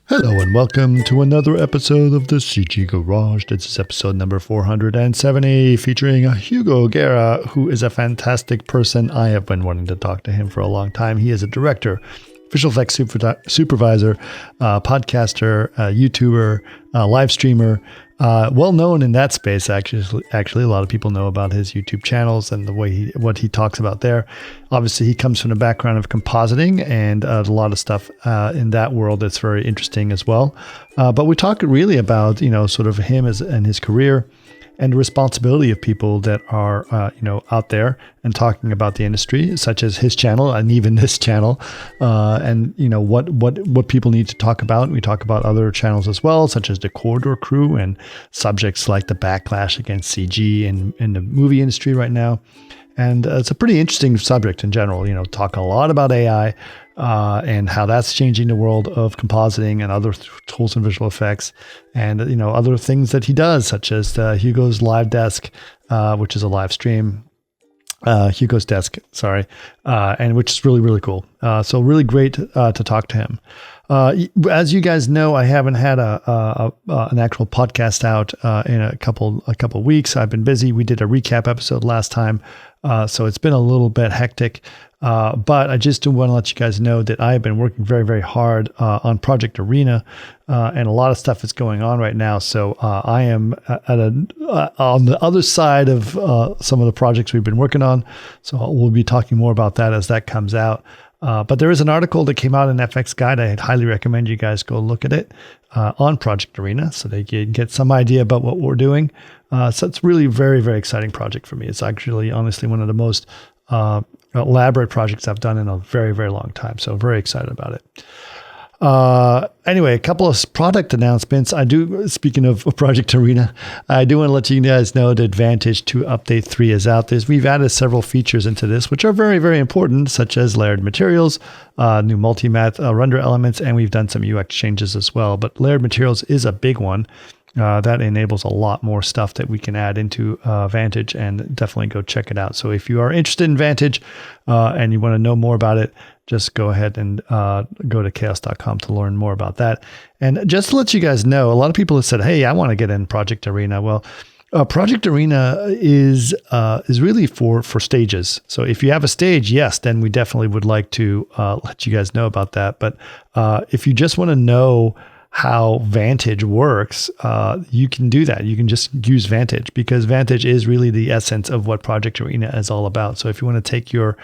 Hello and welcome to another episode of the CG Garage. This is episode number 470 featuring Hugo Guerra, who is a fantastic person. I have been wanting to talk to him for a long time. He is a director, visual effects supervisor, podcaster, YouTuber, live streamer, well known in that space. Actually, a lot of people know about his YouTube channels and the way what he talks about there. Obviously, he comes from a background of compositing and a lot of stuff in that world that's very interesting as well. But we talk really about sort of him and his career, and the responsibility of people that are, out there and talking about the industry, such as his channel and even this channel, and what people need to talk about. We talk about other channels as well, such as the Corridor Crew and subjects like the backlash against CG in the movie industry right now. And it's a pretty interesting subject in general. Talk a lot about AI and how that's changing the world of compositing and other tools and visual effects, and other things that he does, such as Hugo's Live Desk, which is a live stream. Hugo's Desk, sorry, and which is really, really cool. So really great to talk to him. As you guys know, I haven't had an actual podcast out in a couple weeks. I've been busy. We did a recap episode last time, so it's been a little bit hectic. But I just do want to let you guys know that I have been working very, very hard on Project Arena, and a lot of stuff is going on right now. So I am on the other side of some of the projects we've been working on. So we'll be talking more about that as that comes out. But there is an article that came out in FX Guide. I'd highly recommend you guys go look at it on Project Arena so they can get some idea about what we're doing. So it's really a very, very exciting project for me. It's actually, honestly, one of the most elaborate projects I've done in a very, very long time. So very excited about it. Anyway, a couple of product announcements. Speaking of Project Arena, I do want to let you guys know that Vantage 2 Update 3 is out. We've added several features into this, which are very, very important, such as layered materials, new multi-matte render elements, and we've done some UX changes as well. But layered materials is a big one. That enables a lot more stuff that we can add into Vantage, and definitely go check it out. So if you are interested in Vantage and you want to know more about it, just go ahead and go to chaos.com to learn more about that. And just to let you guys know, a lot of people have said, hey, I want to get in Project Arena. Well, Project Arena is really for stages. So if you have a stage, yes, then we definitely would like to let you guys know about that. But if you just want to know how Vantage works, you can do that. You can just use Vantage, because Vantage is really the essence of what Project Arena is all about. So if you want to take your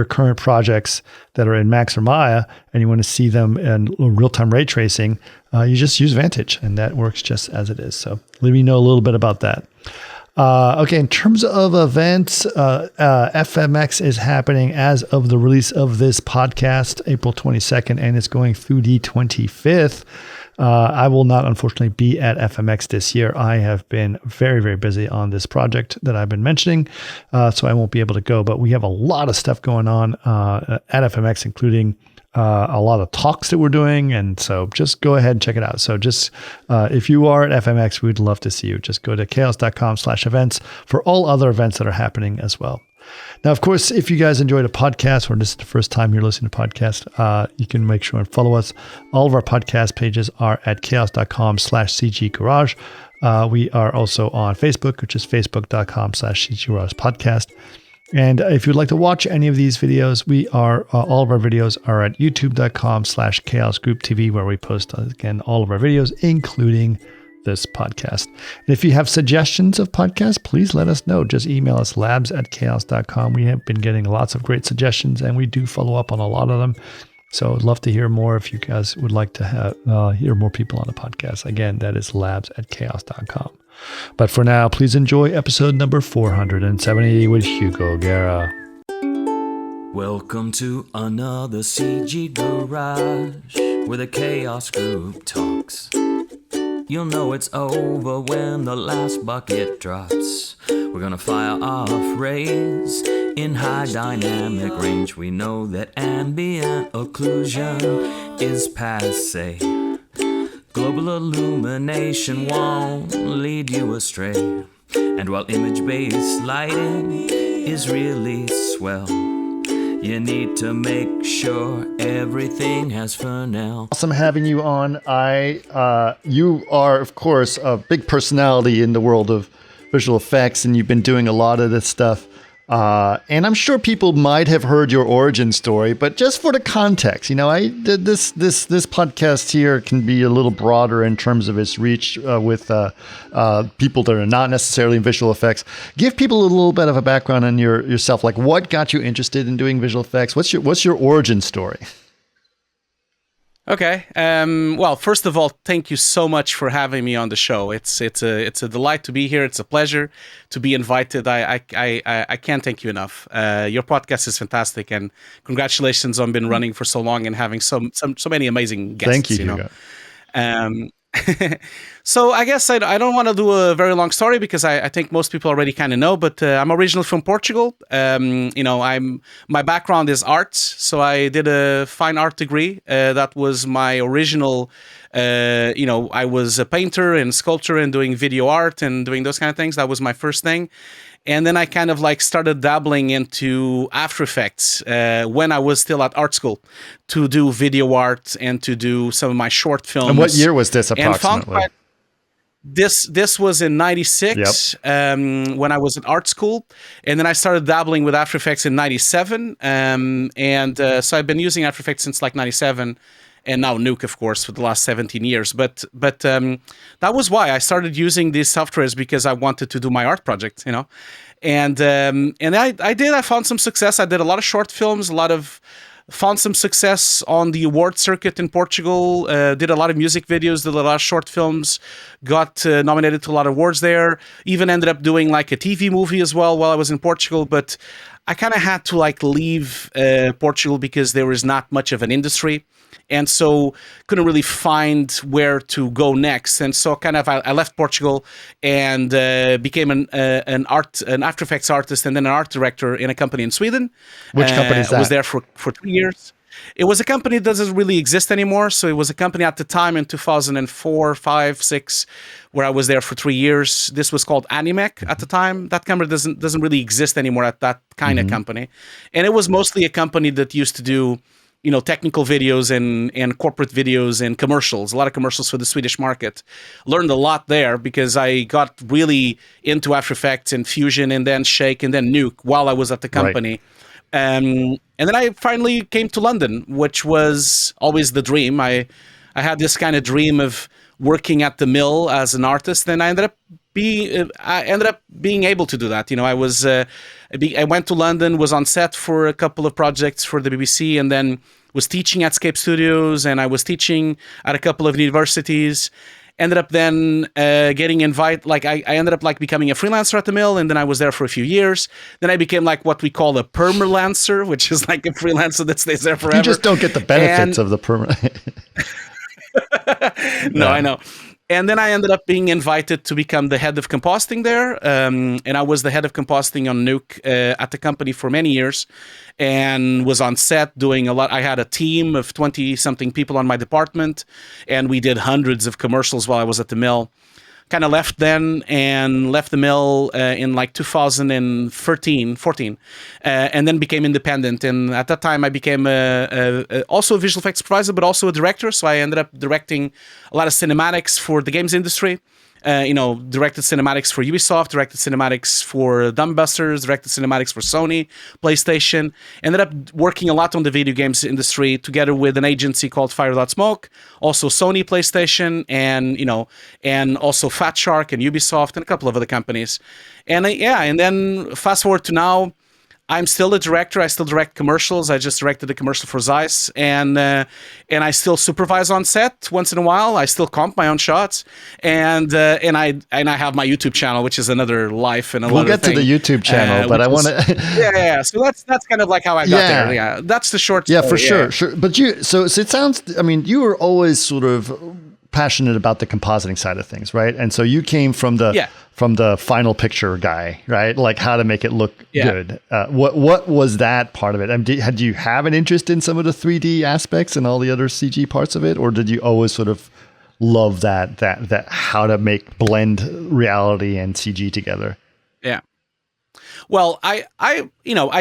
current projects that are in Max or Maya and you want to see them in real-time ray tracing, you just use Vantage, and that works just as it is. So let me know a little bit about that. Okay, in terms of events, FMX is happening as of the release of this podcast, April 22nd, and it's going through the 25th. I will not, unfortunately, be at FMX this year. I have been very, very busy on this project that I've been mentioning, so I won't be able to go. But we have a lot of stuff going on at FMX, including a lot of talks that we're doing. And so just go ahead and check it out. So just if you are at FMX, we'd love to see you. Just go to chaos.com/events for all other events that are happening as well. Now, of course, if you guys enjoyed a podcast, or this is the first time you're listening to a podcast, you can make sure and follow us. All of our podcast pages are at chaos.com/CG Garage. We are also on Facebook, which is facebook.com/CG Garage Podcast. And if you'd like to watch any of these videos, all of our videos are at youtube.com/Chaos Group TV, where we post, again, all of our videos, including this podcast. And if you have suggestions of podcasts, please let us know. Just email us, labs@chaos.com. We have been getting lots of great suggestions, and we do follow up on a lot of them. So I'd love to hear more if you guys would like to hear more people on the podcast. Again, that is labs@chaos.com. But for now, please enjoy episode number 470 with Hugo Guerra. Welcome to another CG Garage, where the Chaos Group talks. You'll know it's over when the last bucket drops. We're gonna fire off rays in high dynamic range. We know that ambient occlusion is passe. Global illumination won't lead you astray. And while image-based lighting is really swell, You need to make sure everything has fun now. Awesome having you on. You are, of course, a big personality in the world of visual effects, and you've been doing a lot of this stuff. And I'm sure people might have heard your origin story, but just for the context, this podcast here can be a little broader in terms of its reach with people that are not necessarily in visual effects. Give people a little bit of a background on yourself, like what got you interested in doing visual effects? What's your origin story? Okay. Well, first of all, thank you so much for having me on the show. It's a delight to be here. It's a pleasure to be invited. I can't thank you enough. Your podcast is fantastic, and congratulations on been running for so long and having so many amazing guests. Thank you, Hugo. So I guess I don't want to do a very long story because I think most people already kind of know, but I'm originally from Portugal. My background is arts, so I did a fine art degree. That was my original. I was a painter and sculptor and doing video art and doing those kind of things. That was my first thing. And then I kind of started dabbling into After Effects when I was still at art school to do video art and to do some of my short films. And what year was this approximately? This was in 96 when I was at art school. And then I started dabbling with After Effects in 97. So I've been using After Effects since 97. And now Nuke, of course, for the last 17 years. But that was why I started using these softwares, because I wanted to do my art project, And I did. I found some success. I did a lot of short films, found some success on the award circuit in Portugal, did a lot of music videos, did a lot of short films, got nominated to a lot of awards there, even ended up doing a TV movie as well while I was in Portugal. But I kind of had to leave Portugal because there was not much of an industry. And so couldn't really find where to go next. And so I left Portugal and became an After Effects artist and then an art director in a company in Sweden. Which company is that? I was there for 2 years. It was a company that doesn't really exist anymore. So it was a company at the time in 2004, 5, 6, where I was there for 3 years. This was called Animec at the time. That company doesn't really exist anymore at that kind of company. And it was mostly a company that used to do technical videos and corporate videos and commercials, a lot of commercials for the Swedish market. Learned a lot there because I got really into After Effects and Fusion and then Shake and then Nuke while I was at the company. Right. And then I finally came to London, which was always the dream. I had this kind of dream of working at the mill as an artist, and I ended up being able to do that. I went to London, was on set for a couple of projects for the BBC, and then was teaching at Scape Studios, and I was teaching at a couple of universities. Ended up then getting invited. I ended up becoming a freelancer at the mill, and then I was there for a few years. Then I became what we call a permalancer, which is a freelancer that stays there forever. You just don't get the benefits of the permanent. No, I know. And then I ended up being invited to become the head of compositing there. And I was the head of compositing on Nuke at the company for many years and was on set doing a lot. I had a team of 20-something people on my department, and we did hundreds of commercials while I was at the mill. Kind of left then and left the mill in 2014, and then became independent. And at that time, I became also a visual effects supervisor, but also a director. So I ended up directing a lot of cinematics for the games industry. Directed cinematics for Ubisoft, directed cinematics for Dumbusters, directed cinematics for Sony, PlayStation. Ended up working a lot on the video games industry together with an agency called Fire Without Smoke, also Sony, PlayStation, and also Fat Shark and Ubisoft and a couple of other companies. And and then fast forward to now, I'm still a director. I still direct commercials. I just directed a commercial for Zeiss, and I still supervise on set once in a while. I still comp my own shots, and I have my YouTube channel, which is another life and We'll get to the YouTube channel, but I want to. yeah. So that's kind of how I got there. Yeah, that's the short story. Yeah, for sure. But so it sounds. I mean, you were always sort of passionate about the compositing side of things, right? And so you came from the final picture guy, right? How to make it look good. What was that part of it? Had you have an interest in some of the 3D aspects and all the other CG parts of it, or did you always sort of love that how to blend reality and CG together? Yeah. Well, I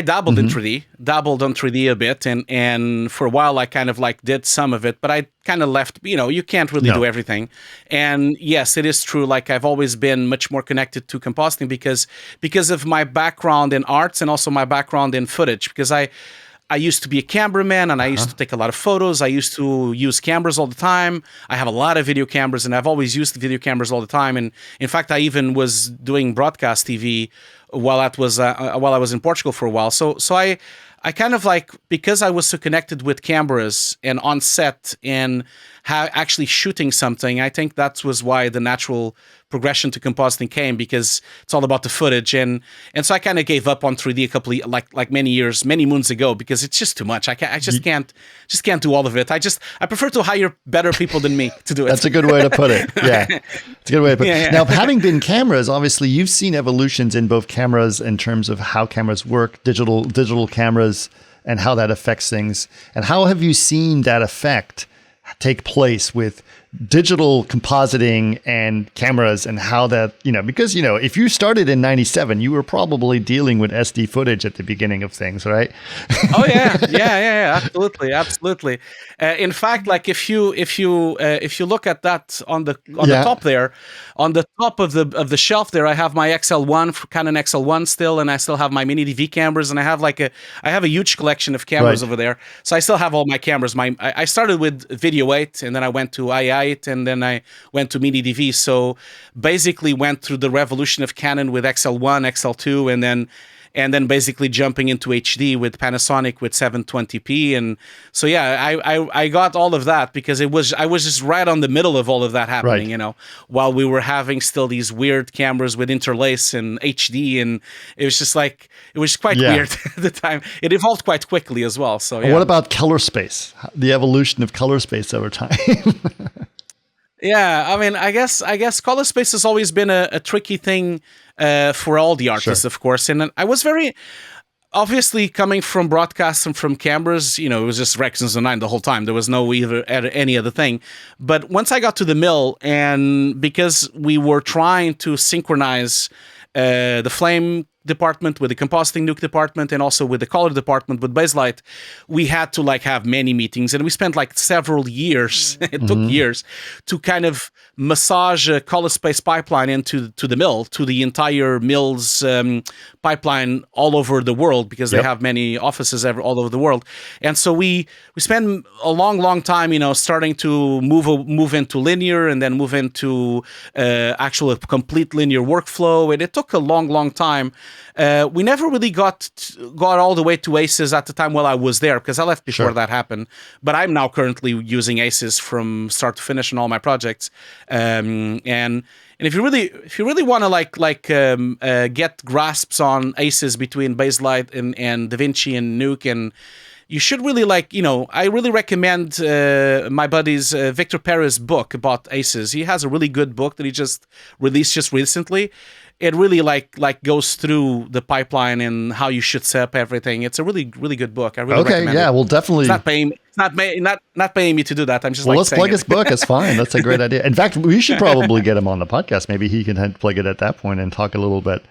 dabbled in 3D, dabbled on 3D a bit, and for a while I kind of like did some of it, but I kind of left. You can't really do everything. And yes, it is true. Like I've always been much more connected to compositing because of my background in arts and also my background in footage. Because I used to be a cameraman and I used to take a lot of photos. I used to use cameras all the time. I have a lot of video cameras and I've always used video cameras all the time. And in fact, I even was doing broadcast TV while I was in Portugal for a while. So I kind of like, because I was so connected with cameras and on set and actually shooting something, I think that was why the natural progression to compositing came, because it's all about the footage. And so I kind of gave up on 3D a couple of, like many moons ago, because it's just too much. I can't do all of it. I prefer to hire better people than me to do it. That's a good way to put it. Yeah. It's a good way to put it. Yeah. Now, having been cameras, obviously you've seen evolutions in both cameras in terms of how cameras work, digital cameras, and how that affects things. And how have you seen that effect take place with digital compositing and cameras, and how that, because, if you started in 97, you were probably dealing with SD footage at the beginning of things, right? Oh yeah, absolutely. In fact, like if you look at that on the top there, on the top of the shelf there, I have my XL1, Canon XL1 still, and I still have my mini DV cameras, and I have a huge collection of cameras over there. So I still have all my cameras. I started with Video 8, and then I went to AI 8, and then I went to mini DV. So basically went through the revolution of Canon with XL1, XL2, and then basically jumping into HD with Panasonic with 720p. And so, yeah, I got all of that because I was just right on the middle of all of that happening, while we were having still these weird cameras with interlace and HD. And it was just like, it was quite weird at the time. It evolved quite quickly as well. So, yeah. What about color space? The evolution of color space over time? Yeah, I mean, I guess color space has always been a tricky thing for all the artists, of course. And I was very, obviously, coming from broadcasts and from cameras, it was just Rex and 9 the whole time. There was no any other thing. But once I got to the mill, and because we were trying to synchronize the flame department with the compositing nuke department and also with the color department with Baselight, we had to have many meetings, and we spent several years it took years to kind of massage a color space pipeline into the mill, to the entire mill's pipeline all over the world, because they have many offices all over the world. And so we spent a long time starting to move into linear, and then move into actual complete linear workflow, and it took a long time. We never really got all the way to ACES at the time while I was there, because I left before that happened. But I'm now currently using ACES from start to finish in all my projects. And if you really want to get grasps on ACES between Baselight and DaVinci and Nuke, and you should really I really recommend my buddy's Victor Perez's book about ACES. He has a really good book that he just released just recently. It really goes through the pipeline and how you should set up everything. It's a really good book. I really recommend it. We'll definitely. It's not paying me to do that. I'm just let's plug his book. It's fine. That's a great idea. In fact, we should probably get him on the podcast. Maybe he can plug it at that point and talk a little bit.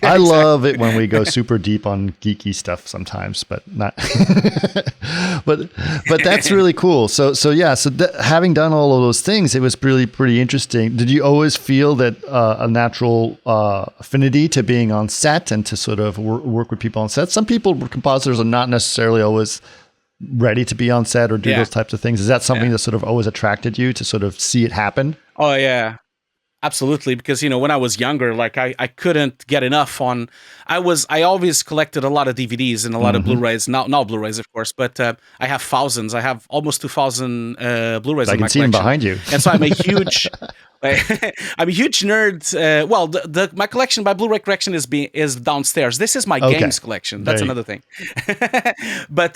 I love it when we go super deep on geeky stuff sometimes, but not. but that's really cool. So having done all of those things, it was really pretty interesting. Did you always feel that a natural affinity to being on set and to sort of work with people on set? Some compositors are not necessarily always ready to be on set or do those types of things. Is that something that sort of always attracted you to sort of see it happen? Oh yeah. Absolutely, because when I was younger, I couldn't get enough on. I always collected a lot of DVDs and a lot of Blu-rays. Not Blu-rays, of course, but I have thousands. I have almost 2,000 Blu-rays in my collection. I can see them behind you. And so I'm a huge, I'm a huge nerd. My collection, my Blu-ray collection is downstairs. This is my games collection. That's another thing. But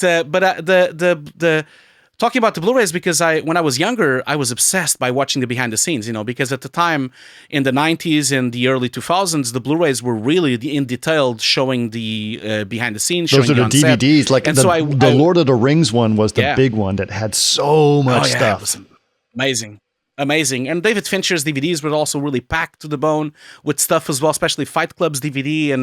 talking about the Blu-rays, because when I was younger, I was obsessed by watching the behind the scenes, because at the time in the 90s and the early 2000s, the Blu-rays were really in detail showing the behind the scenes. Those are the DVDs. The Lord of the Rings one was the big one that had so much stuff. It was amazing. amazing. And David Fincher's DVDs were also really packed to the bone with stuff as well, especially Fight Club's DVD,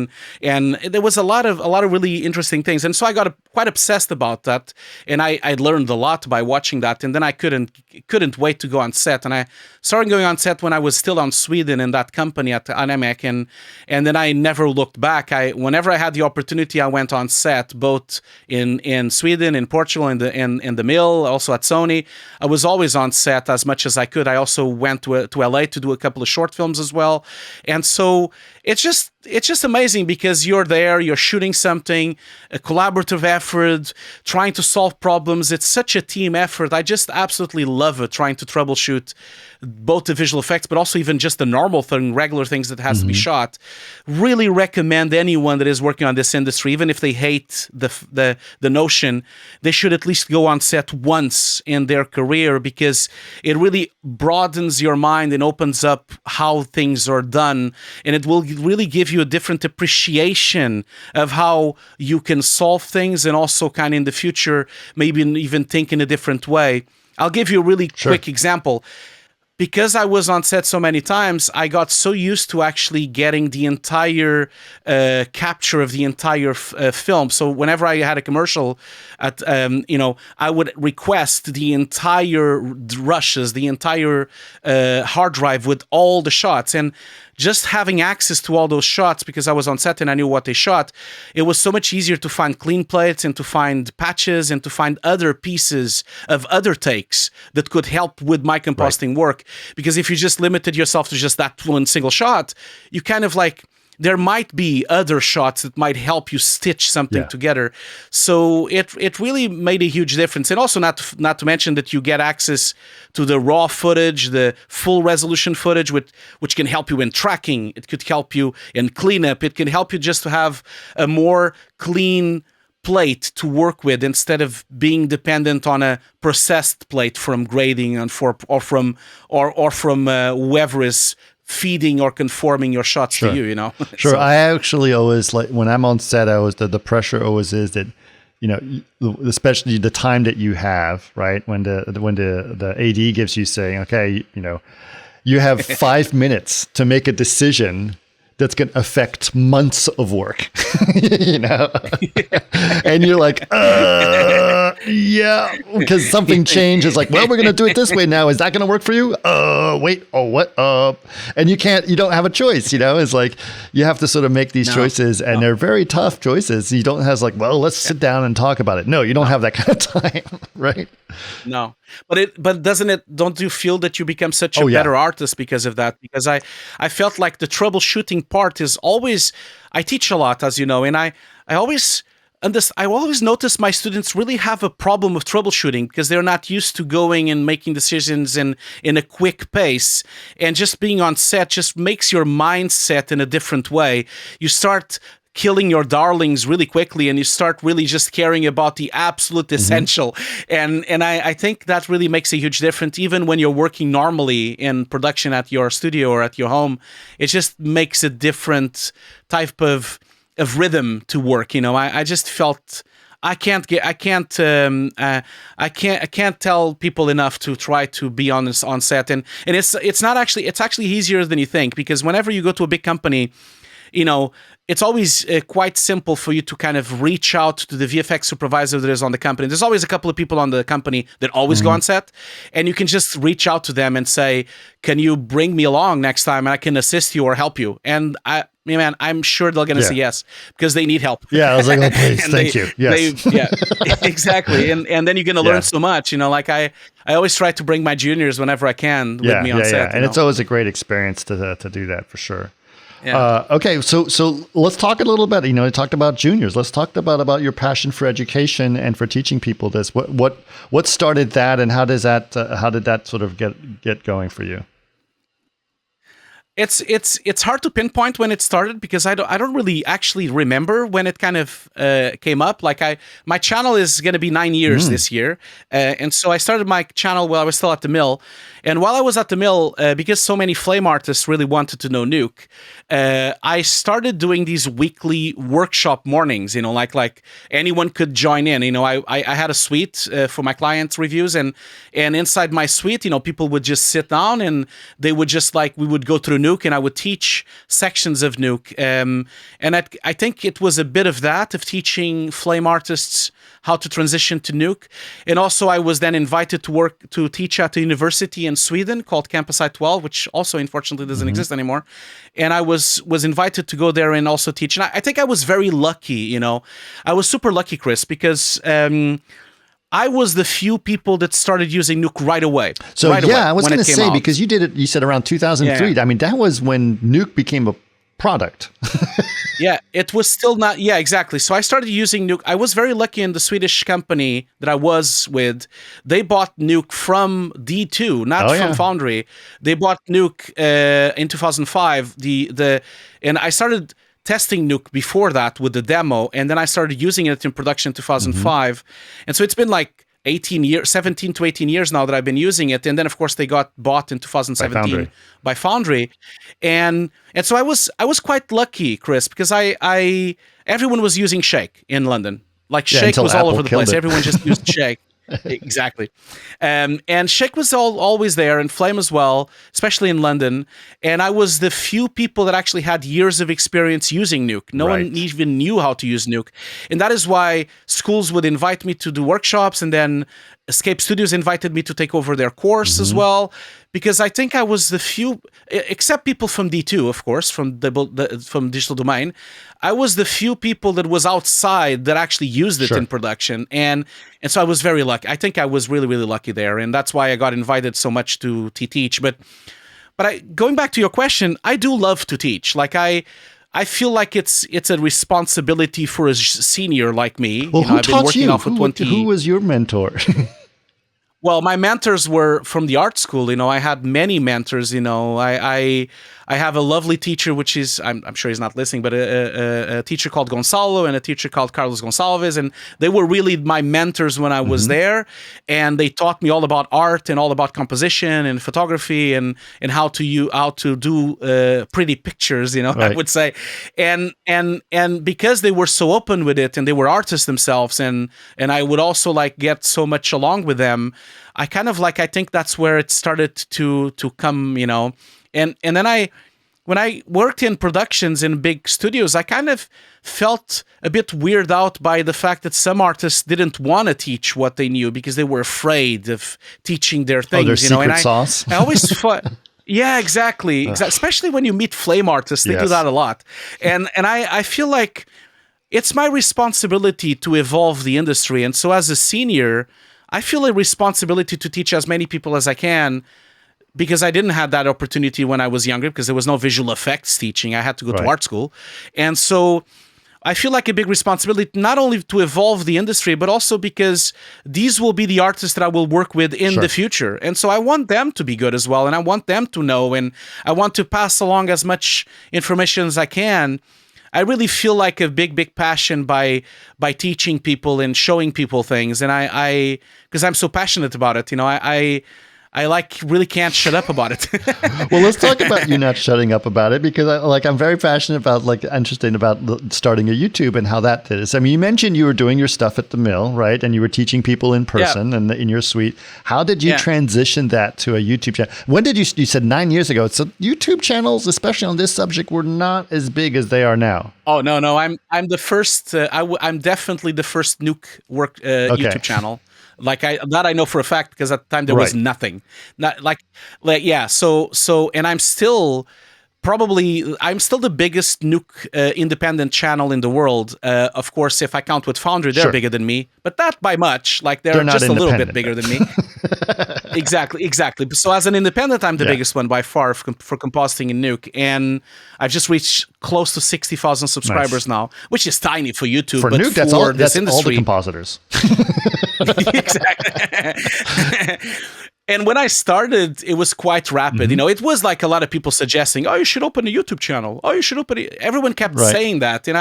and there was a lot of really interesting things. And so I got quite obsessed about that, and I learned a lot by watching that. And then I couldn't wait to go on set. And I started going on set when I was still on Sweden in that company at Animec, and then I never looked back. Whenever I had the opportunity, I went on set, both in Sweden, in Portugal, in the mill, also at Sony. I was always on set as much as I could. I also went to LA to do a couple of short films as well. And so it's just amazing because you're there, you're shooting something, a collaborative effort, trying to solve problems. It's such a team effort. I just absolutely love it, trying to troubleshoot both the visual effects, but also even just the normal thing, regular things that has to be shot. Really recommend anyone that is working on this industry, even if they hate the notion, they should at least go on set once in their career, because it really broadens your mind and opens up how things are done, and it will really give you a different appreciation of how you can solve things, and also kind of in the future maybe even think in a different way. I'll give you a really quick example. Because I was on set so many times, I got so used to actually getting the entire capture of the entire film. So whenever I had a commercial, I would request the entire rushes, the entire hard drive with all the shots. And just having access to all those shots, because I was on set and I knew what they shot, it was so much easier to find clean plates and to find patches and to find other pieces of other takes that could help with my compositing work. Because if you just limited yourself to just that one single shot, you kind of like, there might be other shots that might help you stitch something together. So it really made a huge difference. And also not to mention that you get access to the raw footage, the full resolution footage, which can help you in tracking. It could help you in cleanup. It can help you just to have a more clean plate to work with, instead of being dependent on a processed plate from grading and from whoever is feeding or conforming your shots to you, Sure. So, I actually always, like, when I'm on set, the pressure always is that, especially the time that you have, right? When the AD gives you saying, okay, you have 5 minutes to make a decision that's going to affect months of work, and you're like, yeah, because something changed. It's like, well, we're going to do it this way now. Is that going to work for you? Wait, what? And you don't have a choice, It's like, you have to sort of make these choices, and they're very tough choices. You don't have like, well, let's sit down and talk about it. No, you don't have that kind of time, right? No. But don't you feel that you become such a better artist because of that? Because I felt like the troubleshooting part is always, I teach a lot, as you know, and I always notice my students really have a problem with troubleshooting, because they're not used to going and making decisions in a quick pace, and just being on set just makes your mindset in a different way. You start killing your darlings really quickly, and you start really just caring about the absolute essential. And I think that really makes a huge difference, even when you're working normally in production at your studio or at your home. It just makes a different type of rhythm to work. I just felt I can't tell people enough to try to be on set, and it's actually easier than you think, because whenever you go to a big company, it's always quite simple for you to kind of reach out to the VFX supervisor that is on the company. There's always a couple of people on the company that always go on set, and you can just reach out to them and say, can you bring me along next time, and I can assist you or help you? And I'm sure they're going to say yes, because they need help. Yeah, I was like, oh, please, thank you. Yes. Exactly. And then you're going to learn so much. Like I always try to bring my juniors whenever I can with me on set. Yeah. And it's always a great experience to do that, for sure. Yeah. Okay, so let's talk a little bit. You talked about juniors. Let's talk about your passion for education and for teaching people this. What started that, and how did that sort of get going for you? It's hard to pinpoint when it started because I don't really actually remember when it kind of came up. Like my channel is going to be 9 years this year, and so I started my channel while I was still at the mill. And while I was at the mill, because so many flame artists really wanted to know Nuke, I started doing these weekly workshop mornings. Like anyone could join in. I had a suite for my clients' reviews, and inside my suite, people would just sit down and they would just we would go through Nuke, and I would teach sections of Nuke. And I think it was a bit of that, of teaching flame artists how to transition to Nuke. And also I was then invited to teach at a university in Sweden called Campus I-12, which also unfortunately doesn't exist anymore. And I was invited to go there and also teach. And I think I was very lucky, I was super lucky, Chris, because I was the few people that started using Nuke right away. So right yeah, away, I was going to say, out. because you did it, you said around 2003. Yeah. I mean, that was when Nuke became a product. Yeah, it was still not. Yeah, exactly. So I started using Nuke. I was very lucky in the Swedish company that I was with. They bought Nuke from D2, not from Foundry. They bought Nuke in 2005. And I started testing Nuke before that with the demo, and then I started using it in production in 2005. And so it's been like 17 to 18 years now that I've been using it. And then of course they got bought in 2017 by Foundry. And so I was quite lucky, Chris, because everyone was using Shake in London. Like Shake was all over the place. Everyone just used Shake. Exactly. And Shake was always there, and Flame as well, especially in London. And I was the few people that actually had years of experience using Nuke. No one even knew how to use Nuke. And that is why schools would invite me to do workshops, and then Escape Studios invited me to take over their course as well, because I think I was the few, except people from D2, of course, from Digital Domain, I was the few people that was outside that actually used it in production. And so I was very lucky. I think I was really, really lucky there. And that's why I got invited so much to teach. But going back to your question, I do love to teach. Like I feel like it's a responsibility for a senior like me. Well, who I've been taught working you? now for 20. Who was your mentor? Well, my mentors were from the art school. I had many mentors. I have a lovely teacher, which is, I'm sure he's not listening, but a teacher called Gonzalo and a teacher called Carlos Gonçalves. And they were really my mentors when I was there. And they taught me all about art and all about composition and photography and how to do pretty pictures, I would say. And because they were so open with it and they were artists themselves, and I would also get so much along with them, I kind of I think that's where it started to come, And then when I worked in productions in big studios, I kind of felt a bit weirded out by the fact that some artists didn't want to teach what they knew because they were afraid of teaching their things. Their secret sauce. I always thought, yeah, exactly. Especially when you meet flame artists, they do that a lot. And I feel like it's my responsibility to evolve the industry. And so as a senior, I feel a responsibility to teach as many people as I can, because I didn't have that opportunity when I was younger, because there was no visual effects teaching. I had to go to art school. And so I feel like a big responsibility, not only to evolve the industry, but also because these will be the artists that I will work with in the future. And so I want them to be good as well. And I want them to know, and I want to pass along as much information as I can. I really feel like a big passion by teaching people and showing people things. And because I'm so passionate about it, I really can't shut up about it. Well, let's talk about you not shutting up about it, because I'm very passionate about, interested about starting a YouTube and how that did it. I mean, you mentioned you were doing your stuff at the mill, right? And you were teaching people in person and in your suite. How did you transition that to a YouTube channel? When did you said 9 years ago. So YouTube channels, especially on this subject, were not as big as they are now. Oh, no. I'm the first, I'm definitely the first Nuke YouTube channel. I know for a fact, because at the time there was nothing. So and I'm still the biggest Nuke independent channel in the world. Of course, if I count with Foundry, they're bigger than me, but not by much. They're just a little bit bigger than me. Exactly. So as an independent, I'm the biggest one by far for compositing in Nuke, and I've just reached close to 60,000 subscribers now, which is tiny for YouTube. For but Nuke, that's all the compositors. Exactly. And when I started, it was quite rapid. You know, it was like a lot of people suggesting, "Oh, you should open a YouTube channel. Oh, you should open it." Everyone kept saying that, and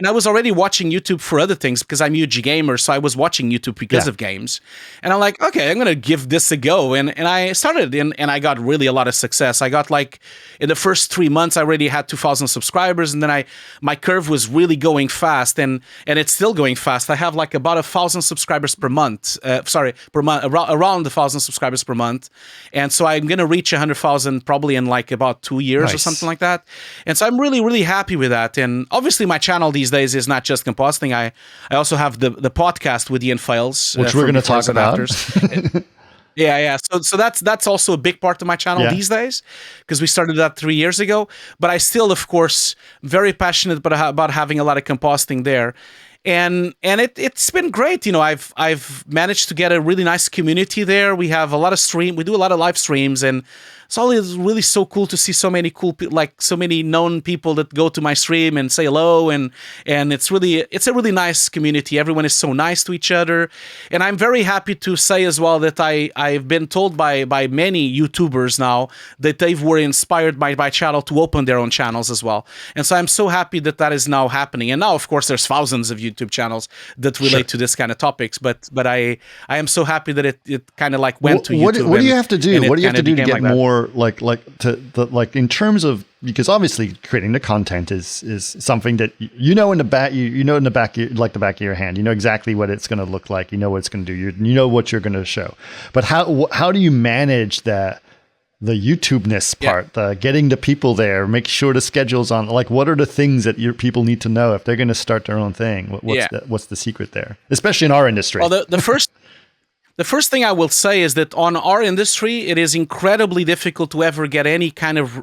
I was already watching YouTube for other things because I'm a huge gamer, so I was watching YouTube because of games. And I'm like, okay, I'm gonna give this a go. And I started, and I got really a lot of success. I got like in the first 3 months, I already had 2,000 subscribers, and then my curve was really going fast, and it's still going fast. I have like about 1,000 subscribers per month. Per month, around 1,000 subscribers per month. And so I'm gonna reach 100,000 probably in like about 2 years or something like that. And so I'm really, really happy with that. And obviously, my channel these days is not just compositing. I also have the podcast with Ian Files, which we're going to talk about. Yeah. So that's also a big part of my channel these days, because we started that 3 years ago. But I still, of course, very passionate about having a lot of compositing there. And it's been great. You know, I've managed to get a really nice community there. We have a lot of we do a lot of live streams, and it's always really so cool to see so many cool like so many known people that go to my stream and say hello, and it's a really nice community. Everyone is so nice to each other, and I'm very happy to say as well that I've been told by many YouTubers now that they were inspired by my channel to open their own channels as well. And so I'm so happy that is now happening. And now, of course, there's thousands of YouTube channels that relate to this kind of topics, but I am so happy that it kind of like went to YouTube. What do you have to do? What do you have to do to get more like in terms of, because obviously creating the content is something that you know in the back the back of your hand. You know exactly what it's going to look like. You know what it's going to do. You know what you're going to show. But how do you manage that? The YouTube-ness part, getting the people there, make sure the schedule's on. Like, what are the things that your people need to know if they're going to start their own thing? What's the secret there, especially in our industry? Well, the first thing I will say is that on our industry, it is incredibly difficult to ever get any kind of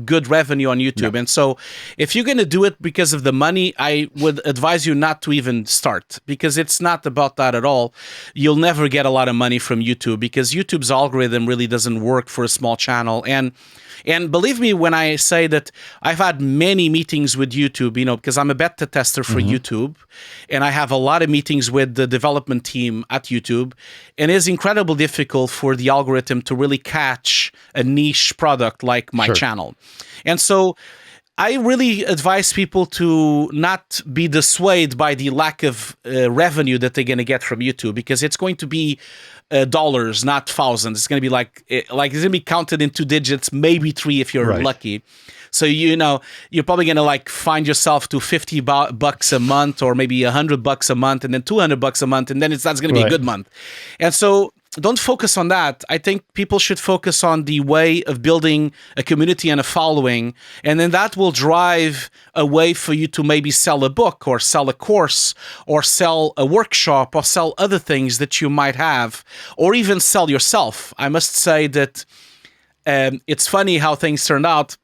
good revenue on YouTube. And so if you're going to do it because of the money, I would advise you not to even start, because it's not about that at all. You'll never get a lot of money from YouTube, because YouTube's algorithm really doesn't work for a small channel. And believe me when I say that I've had many meetings with YouTube, you know, because I'm a beta tester for YouTube, and I have a lot of meetings with the development team at YouTube, and it is incredibly difficult for the algorithm to really catch a niche product like my channel. And so I really advise people to not be dissuaded by the lack of revenue that they're going to get from YouTube, because it's going to be dollars, not thousands. It's going to be like it's going to be counted in 2 digits, maybe 3 if you're lucky. So, you know, you're probably going to like find yourself to $50 a month, or maybe $100 a month, and then $200 a month, and then that's going to be a good month. And so don't focus on that. I think people should focus on the way of building a community and a following, and then that will drive a way for you to maybe sell a book, or sell a course, or sell a workshop, or sell other things that you might have, or even sell yourself. I must say that it's funny how things turned out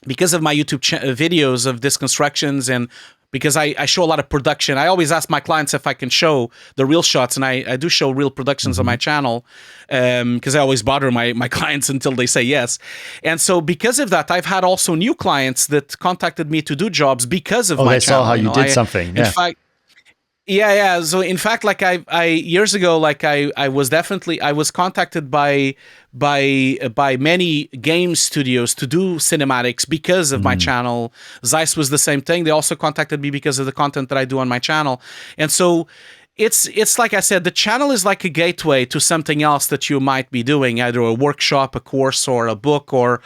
because of my YouTube videos of disc constructions, and because I show a lot of production. I always ask my clients if I can show the real shots, and I do show real productions on my channel, because I always bother my clients until they say yes. And so because of that, I've had also new clients that contacted me to do jobs because of my channel. They saw how you did something. In fact, yeah. So in fact, like I years ago, like I was contacted by many game studios to do cinematics because of my channel. Zeiss was the same thing. They also contacted me because of the content that I do on my channel. And so it's like I said, the channel is like a gateway to something else that you might be doing, either a workshop, a course, or a book, or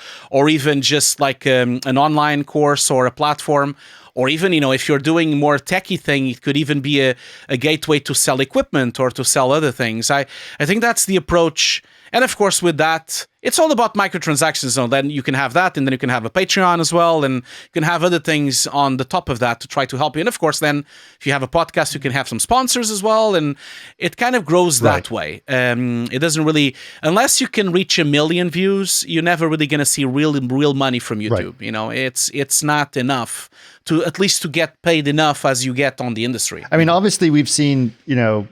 even just like an online course or a platform. Or even, you know, if you're doing more techie thing, it could even be a gateway to sell equipment or to sell other things. I think that's the approach. And of course, with that, it's all about microtransactions. So then you can have that, and then you can have a Patreon as well, and you can have other things on the top of that to try to help you. And of course, then if you have a podcast, you can have some sponsors as well, and it kind of grows that way. It doesn't really, unless you can reach 1 million views, you're never really going to see real money from YouTube. You know, it's not enough to at least to get paid enough as you get on the industry. I mean, obviously, we've seen, you know,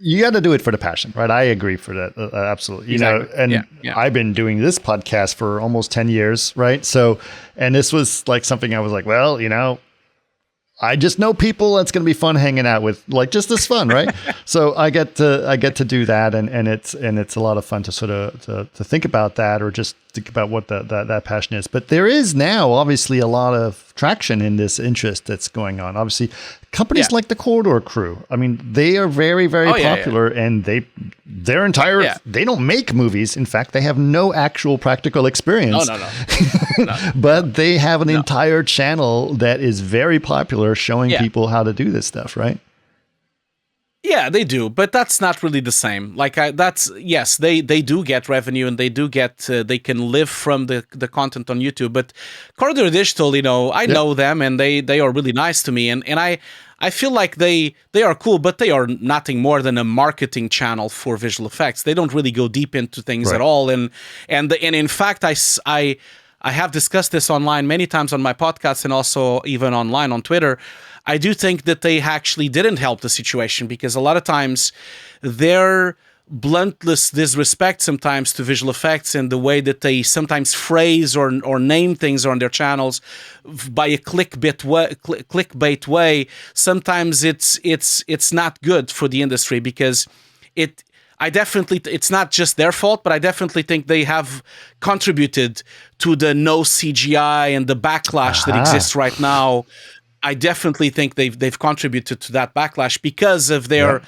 you got to do it for the passion, right? I agree for that. Absolutely. You know, and I've been doing this podcast for almost 10 years, right? So, and this was like something I was like, well, you know, I just know people. It's going to be fun hanging out with, like, just this fun, right? So I get to do that, and it's a lot of fun to sort of to think about that, or just think about what that passion is. But there is now obviously a lot of traction in this interest that's going on. Obviously, companies like the Corridor Crew. I mean, they are very, very popular, and they don't make movies. In fact, they have no actual practical experience. No. But they have an entire channel that is very popular, showing people how to do this stuff, right? Yeah, they do, but that's not really the same. Like, they do get revenue, and they do get they can live from the content on YouTube. But Corridor Digital, I know them, and they are really nice to me, and I feel like they are cool, but they are nothing more than a marketing channel for visual effects. They don't really go deep into things at all, and in fact, I have discussed this online many times on my podcast, and also even online on Twitter. I do think that they actually didn't help the situation, because a lot of times their bluntless disrespect sometimes to visual effects, and the way that they sometimes phrase or name things on their channels by a clickbait way, sometimes it's not good for the industry, because it's not just their fault, but I definitely think they have contributed to the no CGI and the backlash that exists right now. I definitely think they've contributed to that backlash because of their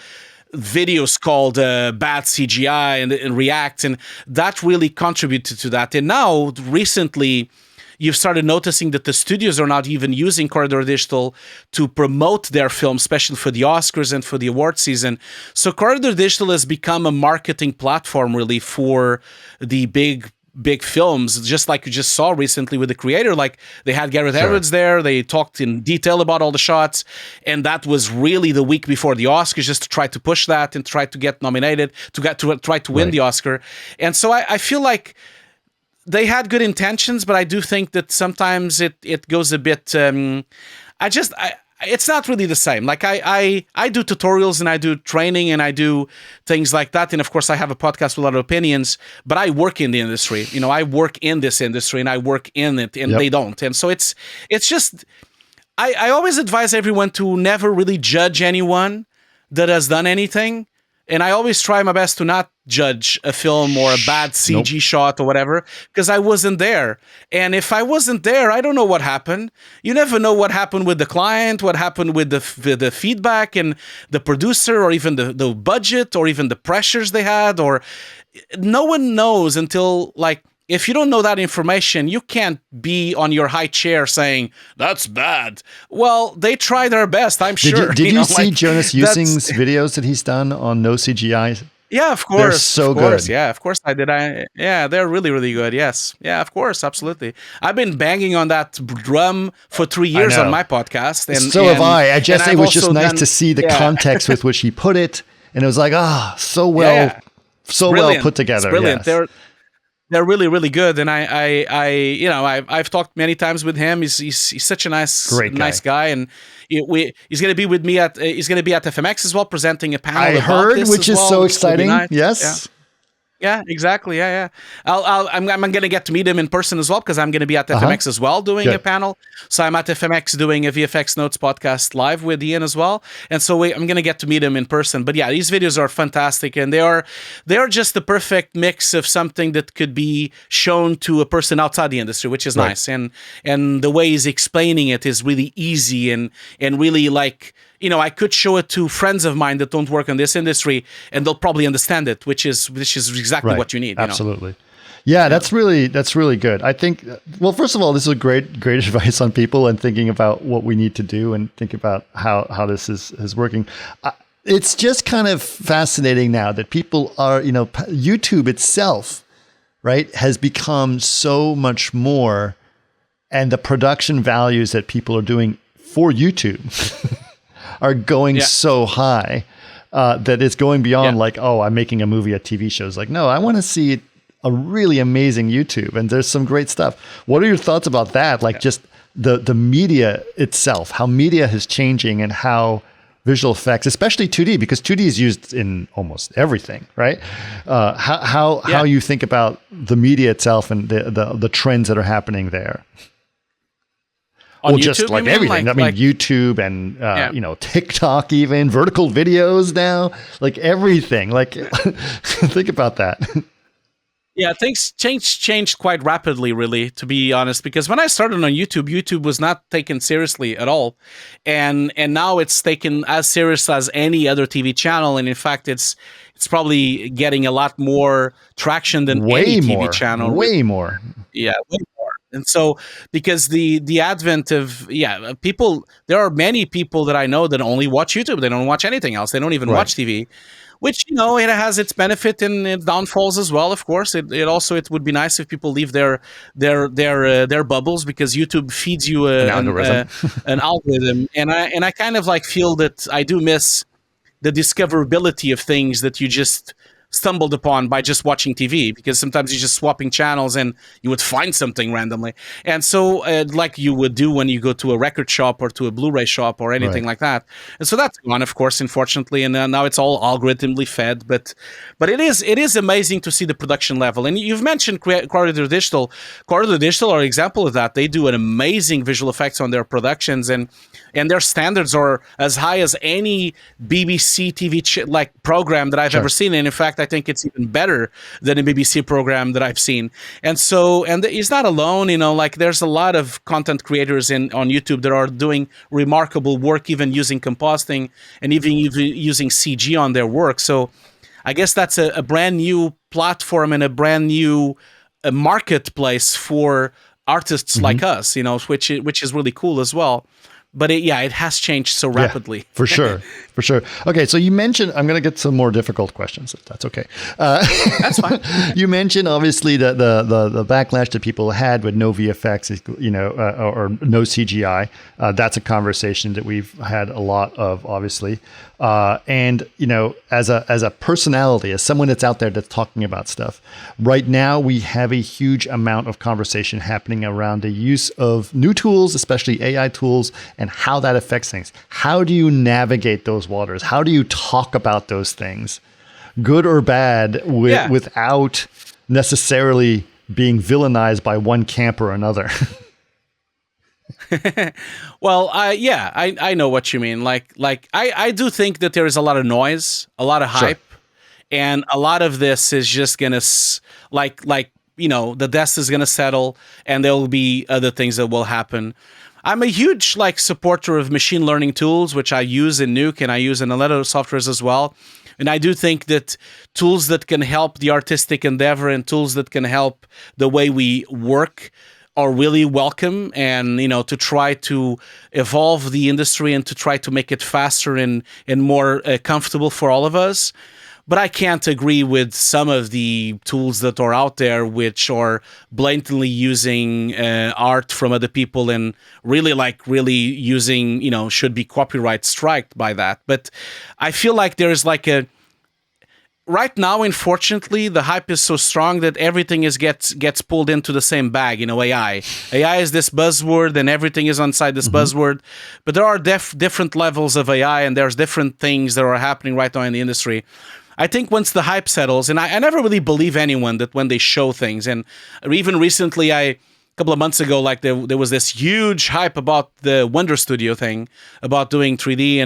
videos called bad CGI and React, and that really contributed to that. And now, recently, you've started noticing that the studios are not even using Corridor Digital to promote their film, especially for the Oscars and for the award season. So Corridor Digital has become a marketing platform, really, for the big films, just like you just saw recently with The Creator. Like, they had Gareth Edwards there, they talked in detail about all the shots, and that was really the week before the Oscars, just to try to push that and try to get nominated, to try to win the Oscar. And so I feel like they had good intentions, but I do think that sometimes it goes a bit it's not really the same. Like, I do tutorials, and I do training, and I do things like that. And of course, I have a podcast with a lot of opinions, but I work in the industry. I work in this industry, and I work in it, and they don't. And so it's just, I always advise everyone to never really judge anyone that has done anything. And I always try my best to not judge a film or a bad CG shot or whatever, because I wasn't there. And if I wasn't there, I don't know what happened. You never know what happened with the client, what happened with the feedback and the producer, or even the budget, or even the pressures they had, or no one knows until, like, if you don't know that information, you can't be on your high chair saying, that's bad. Well, they try their best, I'm sure. Did you see Jonas Using's videos that he's done on no CGI? Yeah, of course. They're so good. Yeah, of course I did. Yeah, they're really, really good. Yes. Yeah, of course. Absolutely. I've been banging on that drum for 3 years on my podcast. And so have I. It was just nice to see the context with which he put it. And it was like, so well put together. It's brilliant. Yes. They're really, really good, and I've talked many times with him. He's such a nice guy, and he's going to be with me at FMX as well, presenting a panel. I heard, which is so exciting. Nice. Yes. Yeah, exactly. Yeah. I'm going to get to meet him in person as well, because I'm going to be at FMX as well doing a panel. So I'm at FMX doing a VFX Notes podcast live with Ian as well. And so I'm going to get to meet him in person. But yeah, these videos are fantastic, and they are just the perfect mix of something that could be shown to a person outside the industry, which is nice. And the way he's explaining it is really easy and really, like, I could show it to friends of mine that don't work in this industry, and they'll probably understand it, which is exactly what you need. Absolutely. Yeah, that's really good. I think, well, first of all, this is a great advice on people and thinking about what we need to do and think about how this is working. It's just kind of fascinating now that people are, YouTube itself, right, has become so much more, and the production values that people are doing for YouTube are going so high that it's going beyond like, I'm making a movie, a TV show. It's like, no, I want to see a really amazing YouTube, and there's some great stuff. What are your thoughts about that? Like just the media itself, how media is changing, and how visual effects, especially 2D, because 2D is used in almost everything, right? How you think about the media itself and the trends that are happening there. On Well, YouTube, just like everything. I mean, YouTube and, Yeah. TikTok, even vertical videos now, like everything. Like, think about that. Yeah, things changed quite rapidly, really, to be honest. Because when I started on YouTube, YouTube was not taken seriously at all, and now it's taken as serious as any other TV channel. And in fact, it's probably getting a lot more traction than any TV channel. Way more. Yeah, way more. And so, because the advent of people, there are many people that I know that only watch YouTube. They don't watch anything else. They don't even watch TV. Which, it has its benefit and its downfalls as well. Of course, it would be nice if people leave their bubbles, because YouTube feeds you An algorithm. an algorithm, and I kind of like feel that I do miss the discoverability of things that you just stumbled upon by just watching TV, because sometimes you're just swapping channels and you would find something randomly. And so like you would do when you go to a record shop or to a Blu-ray shop or anything like that. And so that's gone, of course, unfortunately, and now it's all algorithmically fed, but it is amazing to see the production level. And you've mentioned Corridor Digital. Corridor Digital are an example of that. They do an amazing visual effects on their productions, and their standards are as high as any BBC TV like program that I've ever seen. And in fact, I think it's even better than a BBC program that I've seen. And so, and he's not alone, like there's a lot of content creators on YouTube that are doing remarkable work, even using compositing and even using CG on their work. So I guess that's a brand new platform and a brand new marketplace for artists like us, which is really cool as well. But it has changed so rapidly. Yeah, for sure. Okay, so you mentioned, I'm going to get some more difficult questions, if that's okay. That's fine. You mentioned, obviously, the backlash that people had with no VFX, or no CGI. That's a conversation that we've had a lot of, obviously. And, as a personality, as someone that's out there that's talking about stuff, right now we have a huge amount of conversation happening around the use of new tools, especially AI tools, and how that affects things. How do you navigate those waters? How do you talk about those things, good or bad, without necessarily being villainized by one camp or another? Well, I know what you mean. Like I do think that there is a lot of noise, a lot of hype, and a lot of this is just gonna the dust is gonna settle, and there will be other things that will happen. I'm a huge supporter of machine learning tools, which I use in Nuke and I use in a lot of softwares as well. And I do think that tools that can help the artistic endeavor and tools that can help the way we work are really welcome, and to try to evolve the industry and to try to make it faster and more comfortable for all of us. But I can't agree with some of the tools that are out there, which are blatantly using art from other people and really using, should be copyright striked by that. But I feel like there's right now, unfortunately, the hype is so strong that everything gets pulled into the same bag. AI. AI is this buzzword, and everything is inside this buzzword. But there are different levels of AI, and there's different things that are happening right now in the industry. I think once the hype settles, and I never really believe anyone that when they show things, and even recently, a couple of months ago, there was this huge hype about the Wonder Studio thing, about doing 3D,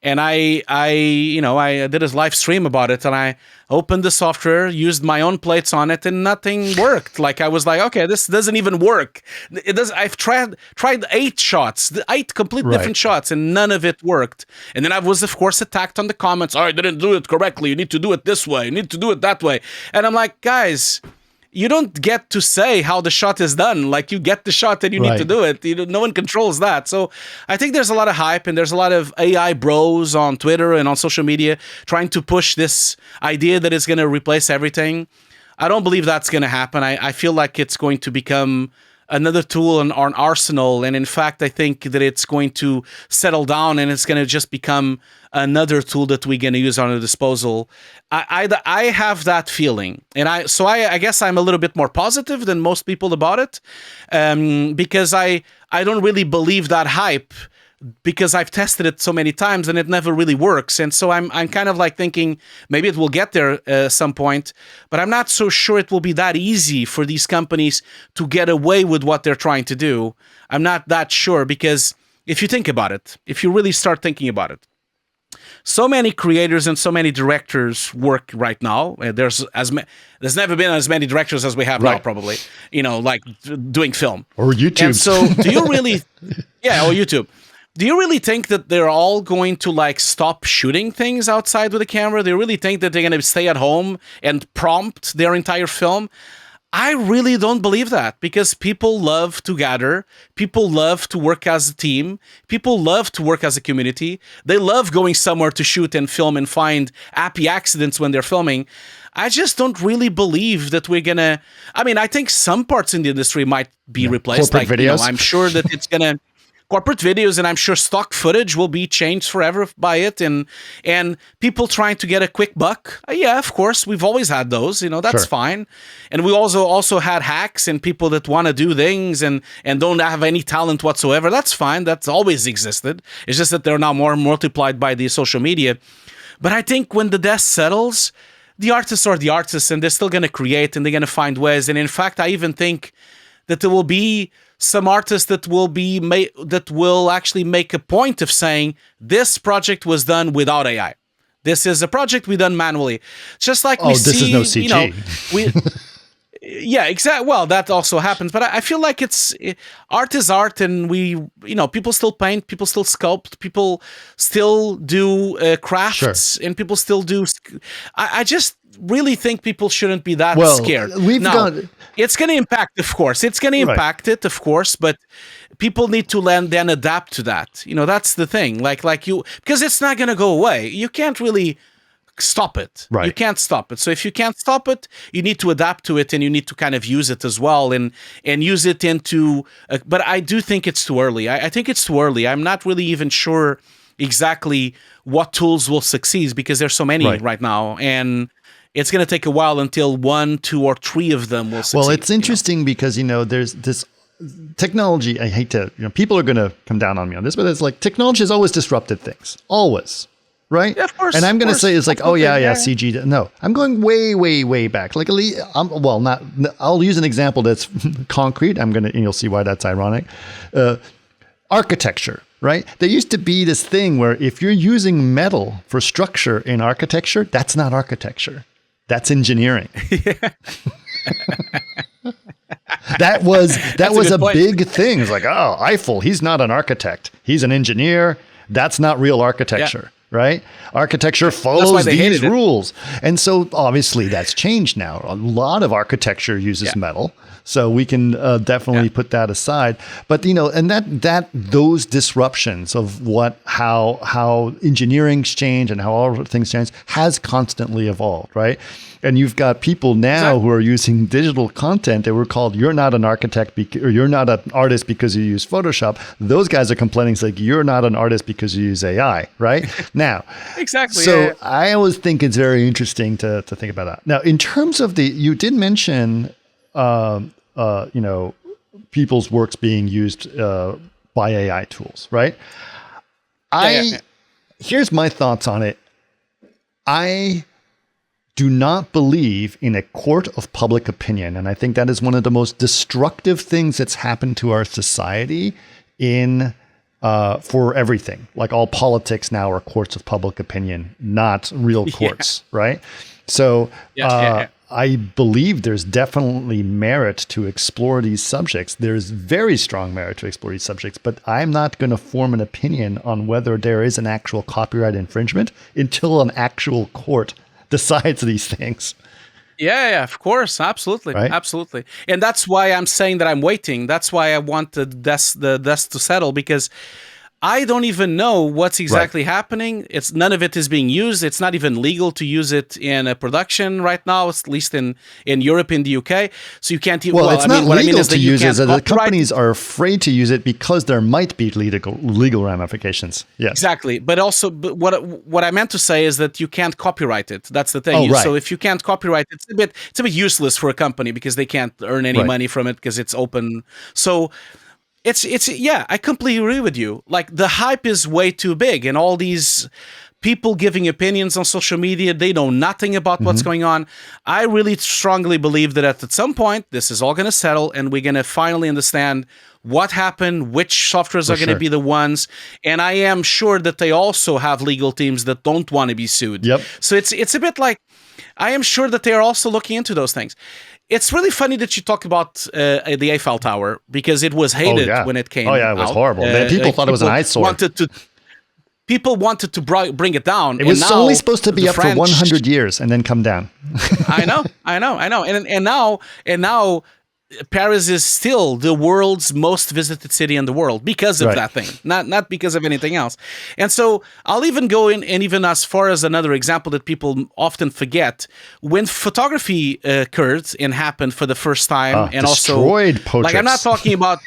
and I did a live stream about it, and I opened the software, used my own plates on it, and nothing worked. I was like, okay, this doesn't even work. It does. I've tried 8 shots, 8 complete different shots, and none of it worked. And then I was, of course, attacked on the comments. Oh, I didn't do it correctly. You need to do it this way. You need to do it that way. And I'm like, guys, you don't get to say how the shot is done. You get the shot and you need to do it. No one controls that. So I think there's a lot of hype, and there's a lot of AI bros on Twitter and on social media trying to push this idea that it's going to replace everything. I don't believe that's going to happen. I feel like it's going to become another tool in our arsenal. And in fact, I think that it's going to settle down, and it's going to just become another tool that we're going to use on our disposal. I have that feeling. And I guess I'm a little bit more positive than most people about it, because I don't really believe that hype because I've tested it so many times and it never really works. And so I'm kind of like thinking maybe it will get there some point, but I'm not so sure it will be that easy for these companies to get away with what they're trying to do. I'm not that sure, because if you think about it, if you really start thinking about it, so many creators and so many directors work right now. There's never been as many directors as we have now, probably, like doing film. Or YouTube. And so do you really, or YouTube. Do you really think that they're all going to like stop shooting things outside with a camera? Do you really think that they're going to stay at home and prompt their entire film? I really don't believe that, because people love to gather. People love to work as a team. People love to work as a community. They love going somewhere to shoot and film and find happy accidents when they're filming. I just don't really believe that we're going to... I mean, I think some parts in the industry might be replaced. Corporate videos. I'm sure that it's going to... corporate videos, and I'm sure stock footage will be changed forever by it, and people trying to get a quick buck. Yeah, of course, we've always had those, that's fine. And we also had hacks and people that want to do things and don't have any talent whatsoever. That's fine. That's always existed. It's just that they're now more multiplied by the social media. But I think when the dust settles, the artists are the artists, and they're still going to create, and they're going to find ways. And in fact, I even think that there will be some artists that will actually make a point of saying this project was done without AI. This is a project we done manually, just like we see. This is no CG. Yeah, exactly. Well, that also happens, but I feel like art is art, and people still paint, people still sculpt, people still do crafts, and people still do. I just really think people shouldn't be that scared. It's going to impact, of course. It's going to impact it, of course, but people need to then adapt to that. That's the thing. Because it's not going to go away. You can't really stop it. Right. You can't stop it. So if you can't stop it, you need to adapt to it, and you need to kind of use it as well, and use it into. But I do think it's too early. I think it's too early. I'm not really even sure exactly what tools will succeed, because there's so many right now, and it's going to take a while until 1, 2, or 3 of them will succeed. Well, it's interesting because, there's this technology. I hate to, people are going to come down on me on this, but it's like technology has always disrupted things. Always. Right? Yeah, of course. And I'm going to say it's like, CG. No, I'm going way, way, way back. Like, I'll use an example that's concrete. You'll see why that's ironic. Architecture, right? There used to be this thing where if you're using metal for structure in architecture, that's not architecture. That's engineering. That was a big thing. It's like, Eiffel, he's not an architect. He's an engineer. That's not real architecture. Right? Architecture follows these rules. And so obviously that's changed now. A lot of architecture uses metal. So we can definitely put that aside. But, and those disruptions of how engineering's changed and how all things change has constantly evolved, right? And you've got people now who are using digital content that were called, you're not an architect or you're not an artist because you use Photoshop. Those guys are complaining, it's like, you're not an artist because you use AI, right? Now, exactly. So I always think it's very interesting to think about that. Now, in terms of you did mention, people's works being used by AI tools, right? Here's my thoughts on it. I do not believe in a court of public opinion. And I think that is one of the most destructive things that's happened to our society for everything. Like all politics now are courts of public opinion, not real courts, right? So I believe there's definitely merit to explore these subjects. There's very strong merit to explore these subjects, but I'm not going to form an opinion on whether there is an actual copyright infringement until an actual court decides these things. Yeah, of course. Absolutely. Right? Absolutely. And that's why I'm saying that I'm waiting. That's why I want the dust to settle, because I don't even know what's exactly happening. None of it is being used. It's not even legal to use it in a production right now, at least in Europe, in the UK. So you can't even. Well, it's not legal to use it. The companies are afraid to use it because there might be legal ramifications. Yes, exactly. But also, what I meant to say is that you can't copyright it. That's the thing. So if you can't copyright it, it's a bit useless for a company because they can't earn any money from it because it's open. So it's yeah, I completely agree with you. Like the hype is way too big, and all these people giving opinions on social media, they know nothing about what's going on. I really strongly believe that at some point this is all going to settle, and we're going to finally understand what happened, which softwares are going to be the ones, and I am sure that they also have legal teams that don't want to be sued. Yep. So it's a bit like, I am sure that they are also looking into those things. It's really funny that you talk about the Eiffel Tower, because it was hated when it came out. Oh, yeah, it was horrible. People thought it was an eyesore. People wanted to bring it down. It was only supposed to be up for 100 years and then come down. I know. And now Paris is still the world's most visited city in the world because of that thing, not because of anything else. And so I'll even go in, and even as far as another example that people often forget, when photography occurred and happened for the first time, and destroyed also, like, I'm not talking about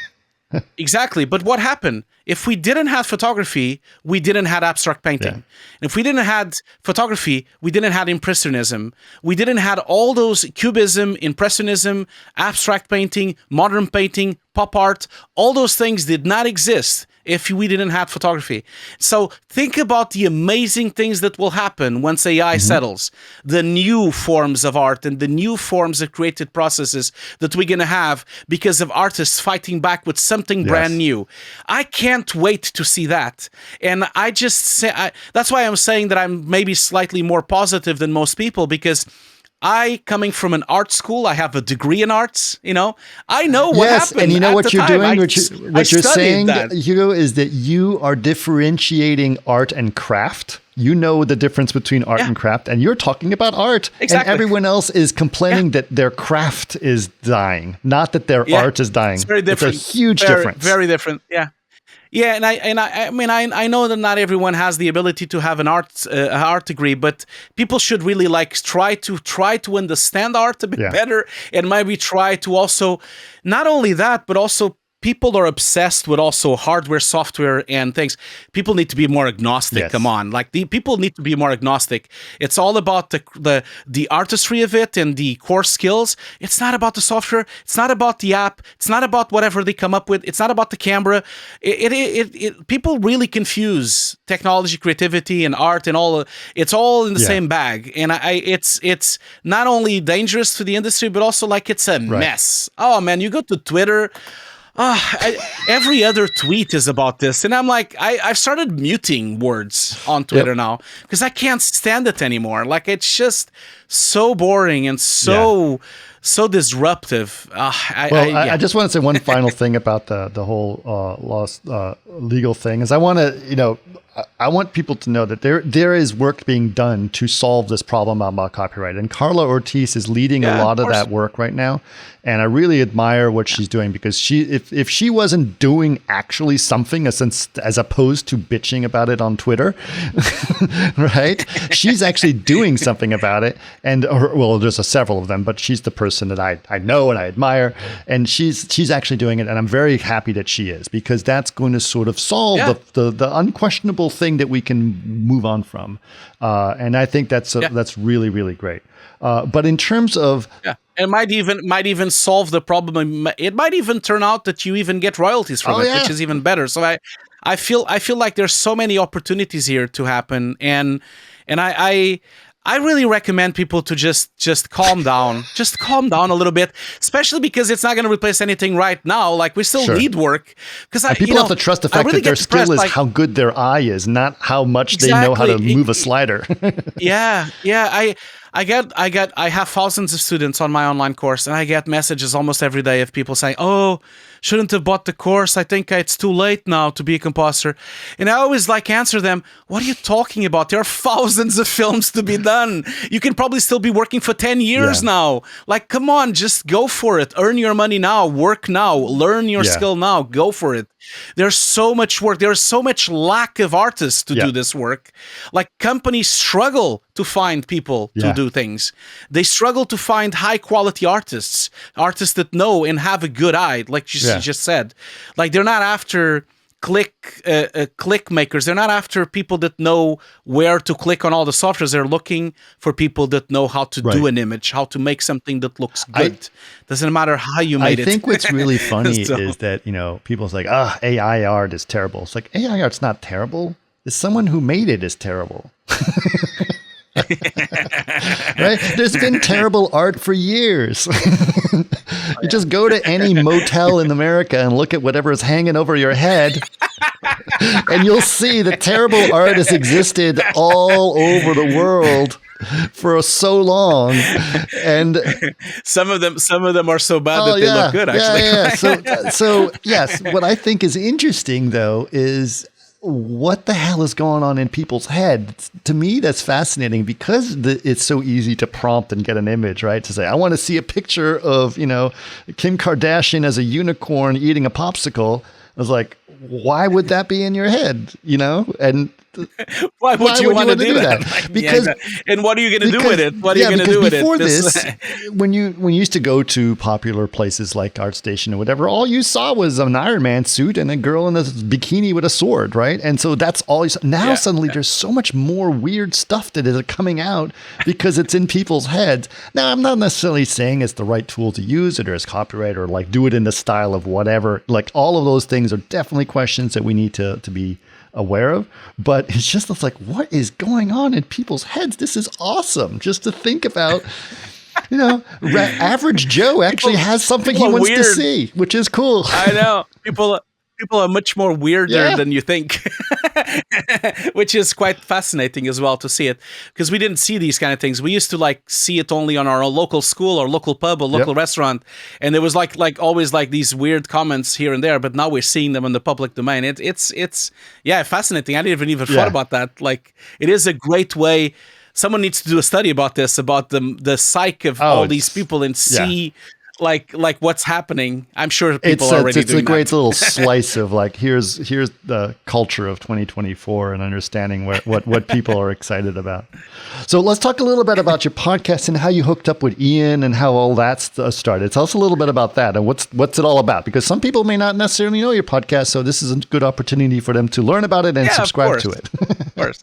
exactly, but what happened? If we didn't have photography, we didn't have abstract painting. And if we didn't have photography, we didn't have impressionism. We didn't have all those cubism, impressionism, abstract painting, modern painting, pop art. All those things did not exist if we didn't have photography. So think about the amazing things that will happen once AI settles. The new forms of art and the new forms of creative processes that we're going to have because of artists fighting back with something brand new. I can't wait to see that. And I just say, that's why I'm saying that I'm maybe slightly more positive than most people, because coming from an art school, I have a degree in arts, I know what happened. And you know what you're doing? What you're saying, that. Hugo, is that you are differentiating art and craft. You know the difference between art and craft, and you're talking about art. Exactly. And everyone else is complaining that their craft is dying, not that their art is dying. It's very different. It's a huge difference. Very different. Yeah. Yeah, and I mean I know that not everyone has the ability to have an art degree, but people should really try to understand art a bit better, and maybe try to also, not only that, but also people are obsessed with also hardware, software, and things. People need to be more agnostic. Yes. Come on, the people need to be more agnostic. It's all about the artistry of it and the core skills. It's not about the software. It's not about the app. It's not about whatever they come up with. It's not about the camera. People really confuse technology, creativity, and art, and all. It's all in the same bag, and it's not only dangerous to the industry, but also it's a mess. Oh man, you go to Twitter. Every other tweet is about this, and I'm like, I've started muting words on Twitter now because I can't stand it anymore. It's just so boring and so disruptive. I just want to say one final thing about the whole legal thing is I want people to know that there is work being done to solve this problem about copyright, and Carla Ortiz is leading a lot of that work right now. And I really admire what she's doing, because if she wasn't doing actually something as opposed to bitching about it on Twitter, right? She's actually doing something about it. And there's several of them, but she's the person that I know and I admire, and she's actually doing it. And I'm very happy that she is, because that's going to sort of solve the unquestionable thing that we can move on from. And I think that's really, really great. But in terms of it might even solve the problem. It might even turn out that you even get royalties from it, which is even better. So I feel like there's so many opportunities here to happen, and I really recommend people to just calm down, calm down a little bit, especially because it's not going to replace anything right now. We still need work, because people have to trust the fact that their skill is how good their eye is, not how much they know how to move a slider. I have thousands of students on my online course, and I get messages almost every day of people saying, "Oh, shouldn't have bought the course. I think it's too late now to be a compositor." And I always answer them, "What are you talking about? There are thousands of films to be done. You can probably still be working for 10 years now. Come on, just go for it. Earn your money now, work now, learn your skill now, go for it." There's so much work. There's so much lack of artists to do this work. Companies struggle to find people to do things. They struggle to find high quality artists that know and have a good eye, like you just said. They're not after click makers. They're not after people that know where to click on all the softwares. They're looking for people that know how to do an image, how to make something that looks good. Doesn't matter how you made it. I think what's really funny is that, people's like, AI art is terrible. It's like, AI art's not terrible. It's someone who made it is terrible. Right? There's been terrible art for years. You just go to any motel in America and look at whatever is hanging over your head, and you'll see that terrible art has existed all over the world for so long. And some of them are so bad that they look good, actually. So yes, what I think is interesting though is what the hell is going on in people's heads. To me, that's fascinating because it's so easy to prompt and get an image, right? To say, I want to see a picture of, Kim Kardashian as a unicorn eating a popsicle. I was like, why would that be in your head? And why would you want to do that? Because and what are you going to do with it? What are you going to do with it? Before this, when you used to go to popular places like ArtStation or whatever, all you saw was an Iron Man suit and a girl in a bikini with a sword, right? And so that's all you saw. Now suddenly there's so much more weird stuff that is coming out because it's in people's heads. Now, I'm not necessarily saying it's the right tool to use it or it's copyright or like do it in the style of whatever. Like all of those things are definitely questions that we need to be aware of, but it's like, what is going on in people's heads? This is awesome just to think about. Average Joe actually has something he wants to see, which is cool. I know. People are much more weirder than you think, which is quite fascinating as well to see it, because we didn't see these kind of things. We used to see it only on our local school or local pub or local restaurant, and there was like always these weird comments here and there. But now we're seeing them in the public domain. It's fascinating. I didn't even thought about that. It is a great way. Someone needs to do a study about this, about the psyche of all these people and see. Like what's happening. I'm sure people are already doing that. It's a great little slice of here's the culture of 2024 and understanding what people are excited about. So let's talk a little bit about your podcast and how you hooked up with Ian and how all that started. Tell us a little bit about that and what's it all about, because some people may not necessarily know your podcast, so this is a good opportunity for them to learn about it and subscribe to it. Of course.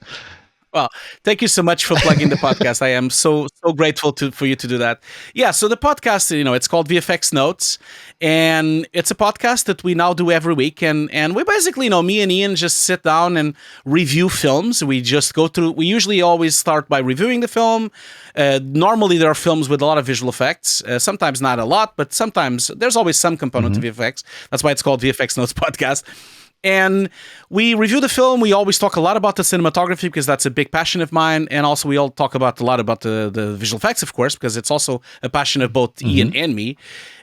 Well, thank you so much for plugging the podcast. I am so grateful for you to do that. Yeah, so the podcast, it's called VFX Notes, and it's a podcast that we now do every week. And we basically, me and Ian just sit down and review films. We just go through. We usually always start by reviewing the film. Normally, there are films with a lot of visual effects. Sometimes not a lot, but sometimes there's always some component of VFX. That's why it's called VFX Notes Podcast. And we review the film. We always talk a lot about the cinematography because that's a big passion of mine. And also we all talk a lot about the visual effects, of course, because it's also a passion of both Ian and me.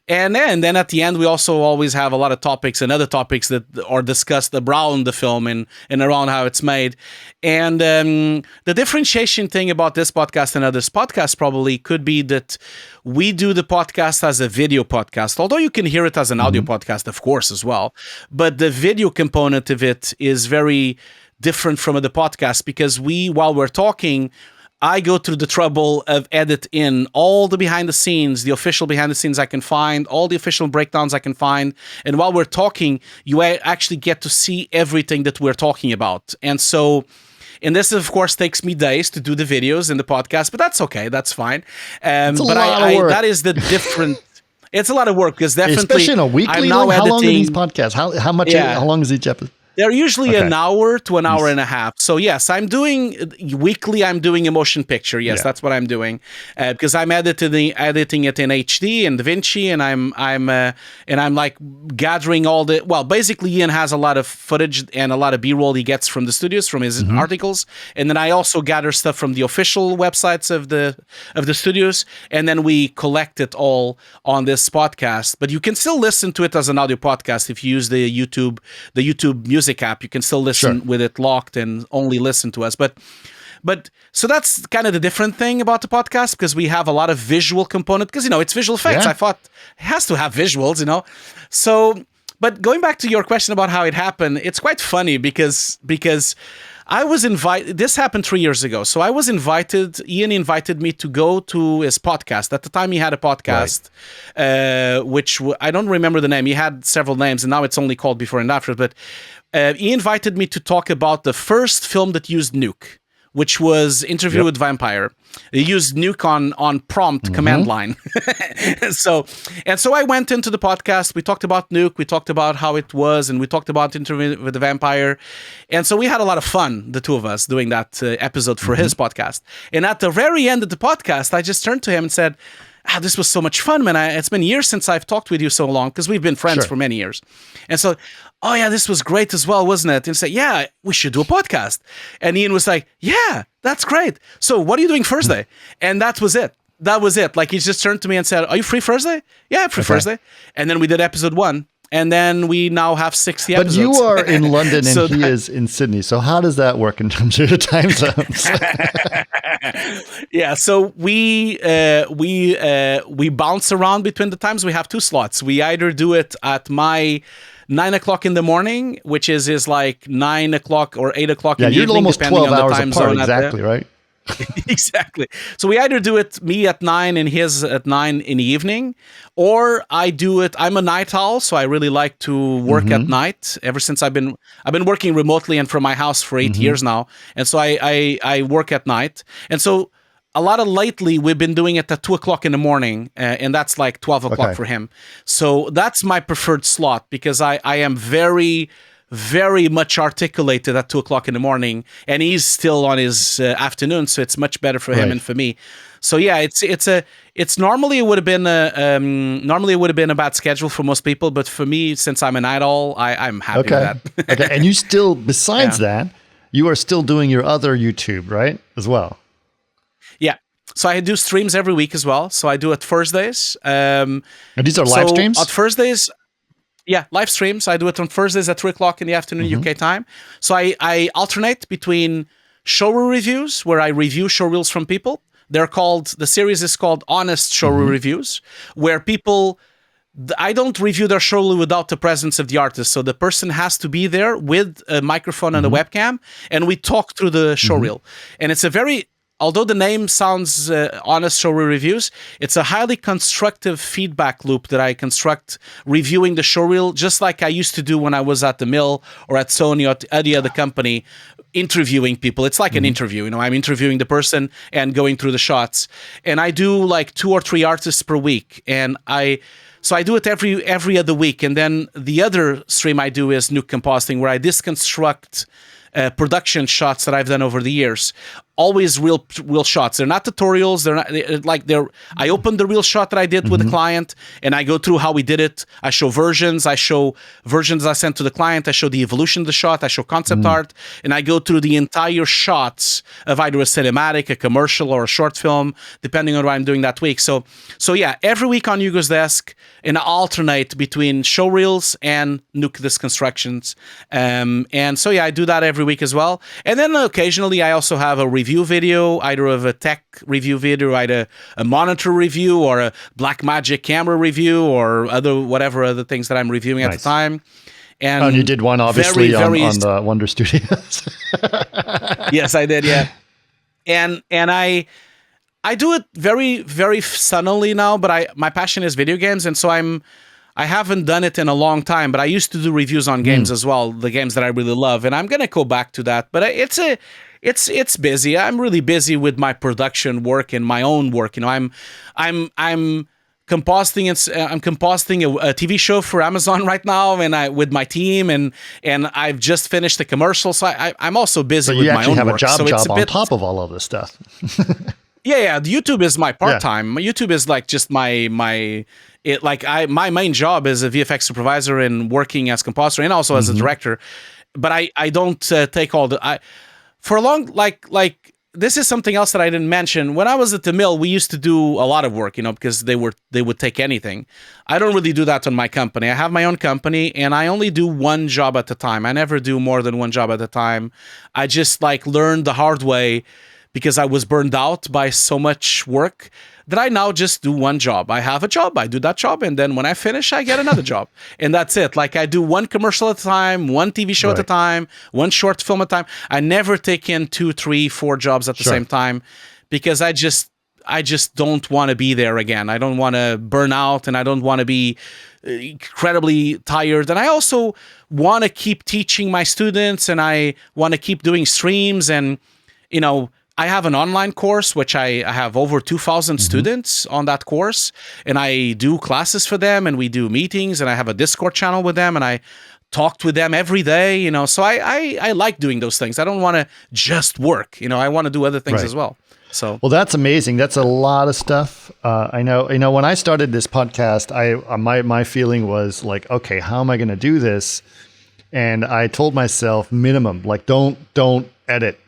And then at the end, we also always have a lot of topics and other topics that are discussed around the film and around how it's made. And the differentiation thing about this podcast and others podcasts probably could be that we do the podcast as a video podcast, although you can hear it as an audio podcast, of course, as well. But the video component of it is very different from the podcast because while we're talking, I go through the trouble of edit in all the behind the scenes, the official behind the scenes I can find, all the official breakdowns I can find. And while we're talking, you actually get to see everything that we're talking about. And this, of course, takes me days to do the videos and the podcast, but that's okay. That's fine. But that is the different. It's a lot of work because definitely, especially in a weekly. How long are these podcasts? How long is each episode? They're usually an hour to an hour and a half. So yes, I'm doing weekly. I'm doing a motion picture. Yes, that's what I'm doing because I'm editing it in HD and DaVinci, and I'm like gathering all the. Well, basically, Ian has a lot of footage and a lot of B-roll he gets from the studios, from his articles, and then I also gather stuff from the official websites of the studios, and then we collect it all on this podcast. But you can still listen to it as an audio podcast if you use the YouTube Music app. You can still listen with it locked and only listen to us. But so that's kind of the different thing about the podcast because we have a lot of visual component because it's visual effects. I thought it has to have visuals, So, but going back to your question about how it happened, it's quite funny because I was invited. This happened 3 years ago. So I was invited. Ian invited me to go to his podcast. At the time, he had a podcast, which I don't remember the name. He had several names, and now it's only called Before and After. But he invited me to talk about the first film that used Nuke, which was Interview with Vampire. They used Nuke on prompt command line. So I went into the podcast. We talked about Nuke. We talked about how it was, and we talked about Interview with the Vampire. And so we had a lot of fun, the two of us, doing that episode for his podcast. And at the very end of the podcast, I just turned to him and said, this was so much fun, man. It's been years since I've talked with you so long, because we've been friends for many years. And so, oh yeah, this was great as well, wasn't it? And say, yeah, we should do a podcast. And Ian was like, yeah, that's great. So what are you doing Thursday? And that was it. That was it. Like, he just turned to me and said, are you free Thursday? Yeah, free Thursday. And then we did episode 1. And then we now have 60 episodes. But you are in London and he is in Sydney. So how does that work in terms of your time zones? Yeah, so we bounce around between the times. We have 2 slots. We either do it at my 9 o'clock in the morning, which is like 9 o'clock or 8 o'clock in the evening, almost depending 12 on the hours time apart, zone. exactly, right? Exactly. So we either do it, me at 9 and his at 9 in the evening, or I do it. I'm a night owl, so I really like to work at night. Ever since I've been working remotely and from my house for 8 years now, and so I work at night. And so a lot of lately we've been doing it at 2 o'clock in the morning, and that's like 12 o'clock for him. So that's my preferred slot, because I am very much articulated at 2 o'clock in the morning, and he's still on his afternoon, so it's much better for him and for me. So yeah, it's normally it would have been a bad schedule for most people, but for me, since I'm an idol, I'm happy with that. Okay, and you still, besides that, you are still doing your other YouTube, right, as well? Yeah. So I do streams every week as well. So I do it Thursdays. And these are live streams? On Thursdays. Yeah, live streams. I do it on Thursdays at 3 o'clock in the afternoon, UK time. So I alternate between showreel reviews, where I review showreels from people. The series is called Honest Showreel Reviews, where people, I don't review their showreel without the presence of the artist. So the person has to be there with a microphone and a webcam, and we talk through the showreel. And it's although the name sounds Honest Showreel Reviews, it's a highly constructive feedback loop that I construct reviewing the showreel, just like I used to do when I was at the Mill or at Sony or at any other company, interviewing people. It's like an interview. I'm interviewing the person and going through the shots. And I do like 2 or 3 artists per week. And so I do it every other week. And then the other stream I do is Nuke Compositing, where I deconstruct production shots that I've done over the years. Always real shots. They're not tutorials. I open the real shot that I did with the client, and I go through how we did it. I show versions. I sent to the client. I show the evolution of the shot. I show concept art, and I go through the entire shots of either a cinematic, a commercial, or a short film, depending on what I'm doing that week. So yeah, every week on Hugo's desk, and I alternate between showreels and Nuke deconstructions. And so yeah, I do that every week as well. And then occasionally I also have a review video, either of a tech review video, either a monitor review or a Blackmagic camera review, or whatever other things that I'm reviewing at the time. And you did one obviously on the Wonder Studios. Yes, I did. Yeah, and I do it very, very suddenly now, but my passion is video games, and so I haven't done it in a long time, but I used to do reviews on games as well, the games that I really love, and I'm gonna go back to that. But it's busy. I'm really busy with my production work and my own work. I'm compositing. I'm compositing a TV show for Amazon right now, and with my team, and I've just finished a commercial. So I'm also busy with my own work. So you actually have a job on top of all of this stuff. Yeah. The YouTube is my part-time. Yeah. YouTube is like just my main job is a VFX supervisor and working as composer and also as a director. But I don't take all the for a long this is something else that I didn't mention. When I was at the Mill, we used to do a lot of work, because they would take anything. I don't really do that on my company. I have my own company, and I only do one job at a time. I never do more than one job at a time. I just learned the hard way, because I was burned out by so much work, that I now just do one job. I have a job, I do that job, and then when I finish, I get another job. And that's it. Like, I do one commercial at a time, one TV show at a time, one short film at a time. I never take in 2, 3, 4 jobs at the same time, because I just don't want to be there again. I don't want to burn out, and I don't want to be incredibly tired. And I also want to keep teaching my students, and I want to keep doing streams. And, you know, I have an online course, which I have over 2,000 students on that course, and I do classes for them, and we do meetings, and I have a Discord channel with them, and I talked with them every day, you know. So I like doing those things. I don't want to just work, you know. I want to do other things as well. So, well, that's amazing. That's a lot of stuff. I know, you know, when I started this podcast, my feeling was like, okay, how am I going to do this? And I told myself minimum, like, don't edit.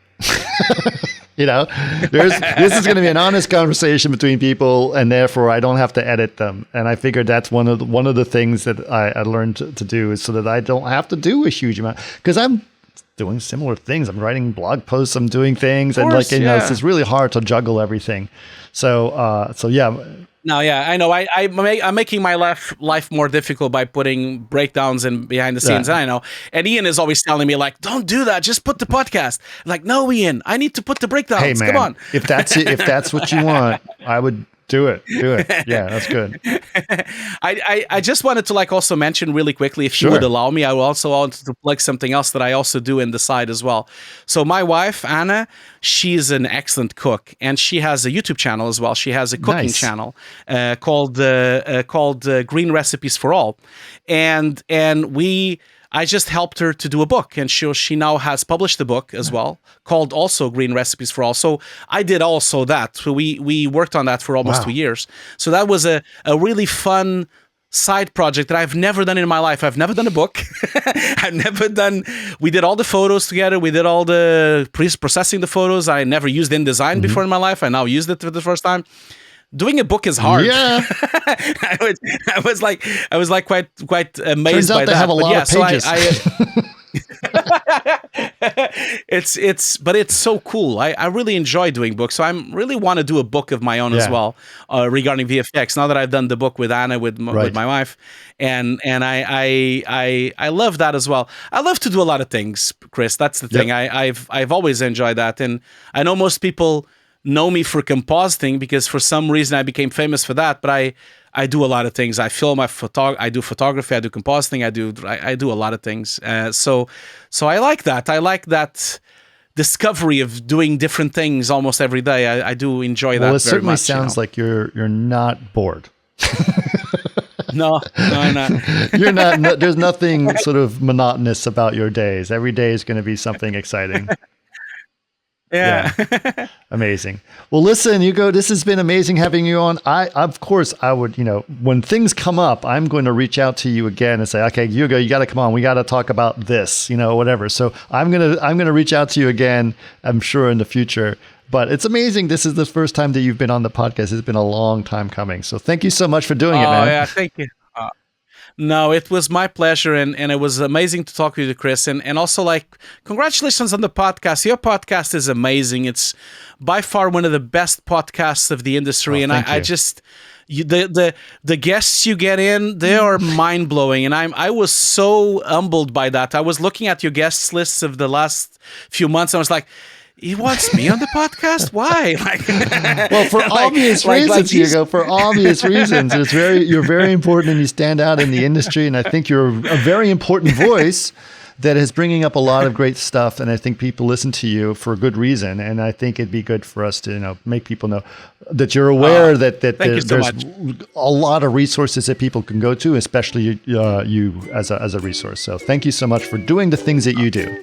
You know, this is going to be an honest conversation between people, and therefore I don't have to edit them. And I figured that's one of the things that I learned to do, is so that I don't have to do a huge amount, because I'm doing similar things. I'm writing blog posts, I'm doing things, and like, you know, it's really hard to juggle everything. So yeah. No, yeah, I know. I'm making my life more difficult by putting breakdowns and behind the scenes. I know. And Ian is always telling me, like, don't do that. Just put the podcast. I'm like, no, Ian, I need to put the breakdowns. Hey, man, come on. if that's what you want, I would do it. Yeah, that's good. I just wanted to, like, also mention really quickly, if you would allow me, I will also want to plug something else that I also do in the side as well. So my wife, Anna, she's an excellent cook, and she has a YouTube channel as well. She has a cooking channel called Green Recipes for All. And I just helped her to do a book, and she now has published a book as well, called also Green Recipes for All. So I did also that. So we worked on that for almost 2 years. So that was a really fun side project that I've never done in my life. I've never done a book. We did all the photos together. We did all the processing the photos. I never used InDesign before in my life. I now used it for the first time. Doing a book is hard. Yeah, I was like quite amazed Turns out by they that. have a lot of pages. But it's so cool. I really enjoy doing books. So I really want to do a book of my own as well regarding VFX. Now that I've done the book with Anna, with my wife, and I love that as well. I love to do a lot of things, Chris. That's the thing. I've always enjoyed that, and I know most people know me for compositing, because for some reason I became famous for that. But I do a lot of things. I film, I do photography, I do compositing, I do a lot of things. So I like that. I like that discovery of doing different things almost every day. I do enjoy that. Well, it very certainly much, sounds like you're not bored. No, I'm not. You're not. There's nothing sort of monotonous about your days. Every day is going to be something exciting. Yeah. Amazing. Well, listen, Hugo, this has been amazing having you on. Of course, I would, you know, when things come up, I'm going to reach out to you again and say, okay, Hugo, you got to come on. We got to talk about this, you know, whatever. So I'm going to reach out to you again, I'm sure, in the future. But it's amazing. This is the first time that you've been on the podcast. It's been a long time coming. So thank you so much for doing it, man. Oh, yeah. Thank you. No, it was my pleasure, and it was amazing to talk with you, Chris. And also, like, congratulations on the podcast. Your podcast is amazing. It's by far one of the best podcasts of the industry. And I just, the guests you get in, they are mind blowing. And I was so humbled by that. I was looking at your guest lists of the last few months, and I was like, he wants me on the podcast? Why? Well, for obvious reasons, Hugo. For obvious reasons, you're very important, and you stand out in the industry. And I think you're a very important voice that is bringing up a lot of great stuff. And I think people listen to you for a good reason. And I think it'd be good for us to, you know, make people know that you're aware that there's a lot of resources that people can go to, especially you as a resource. So thank you so much for doing the things that you do.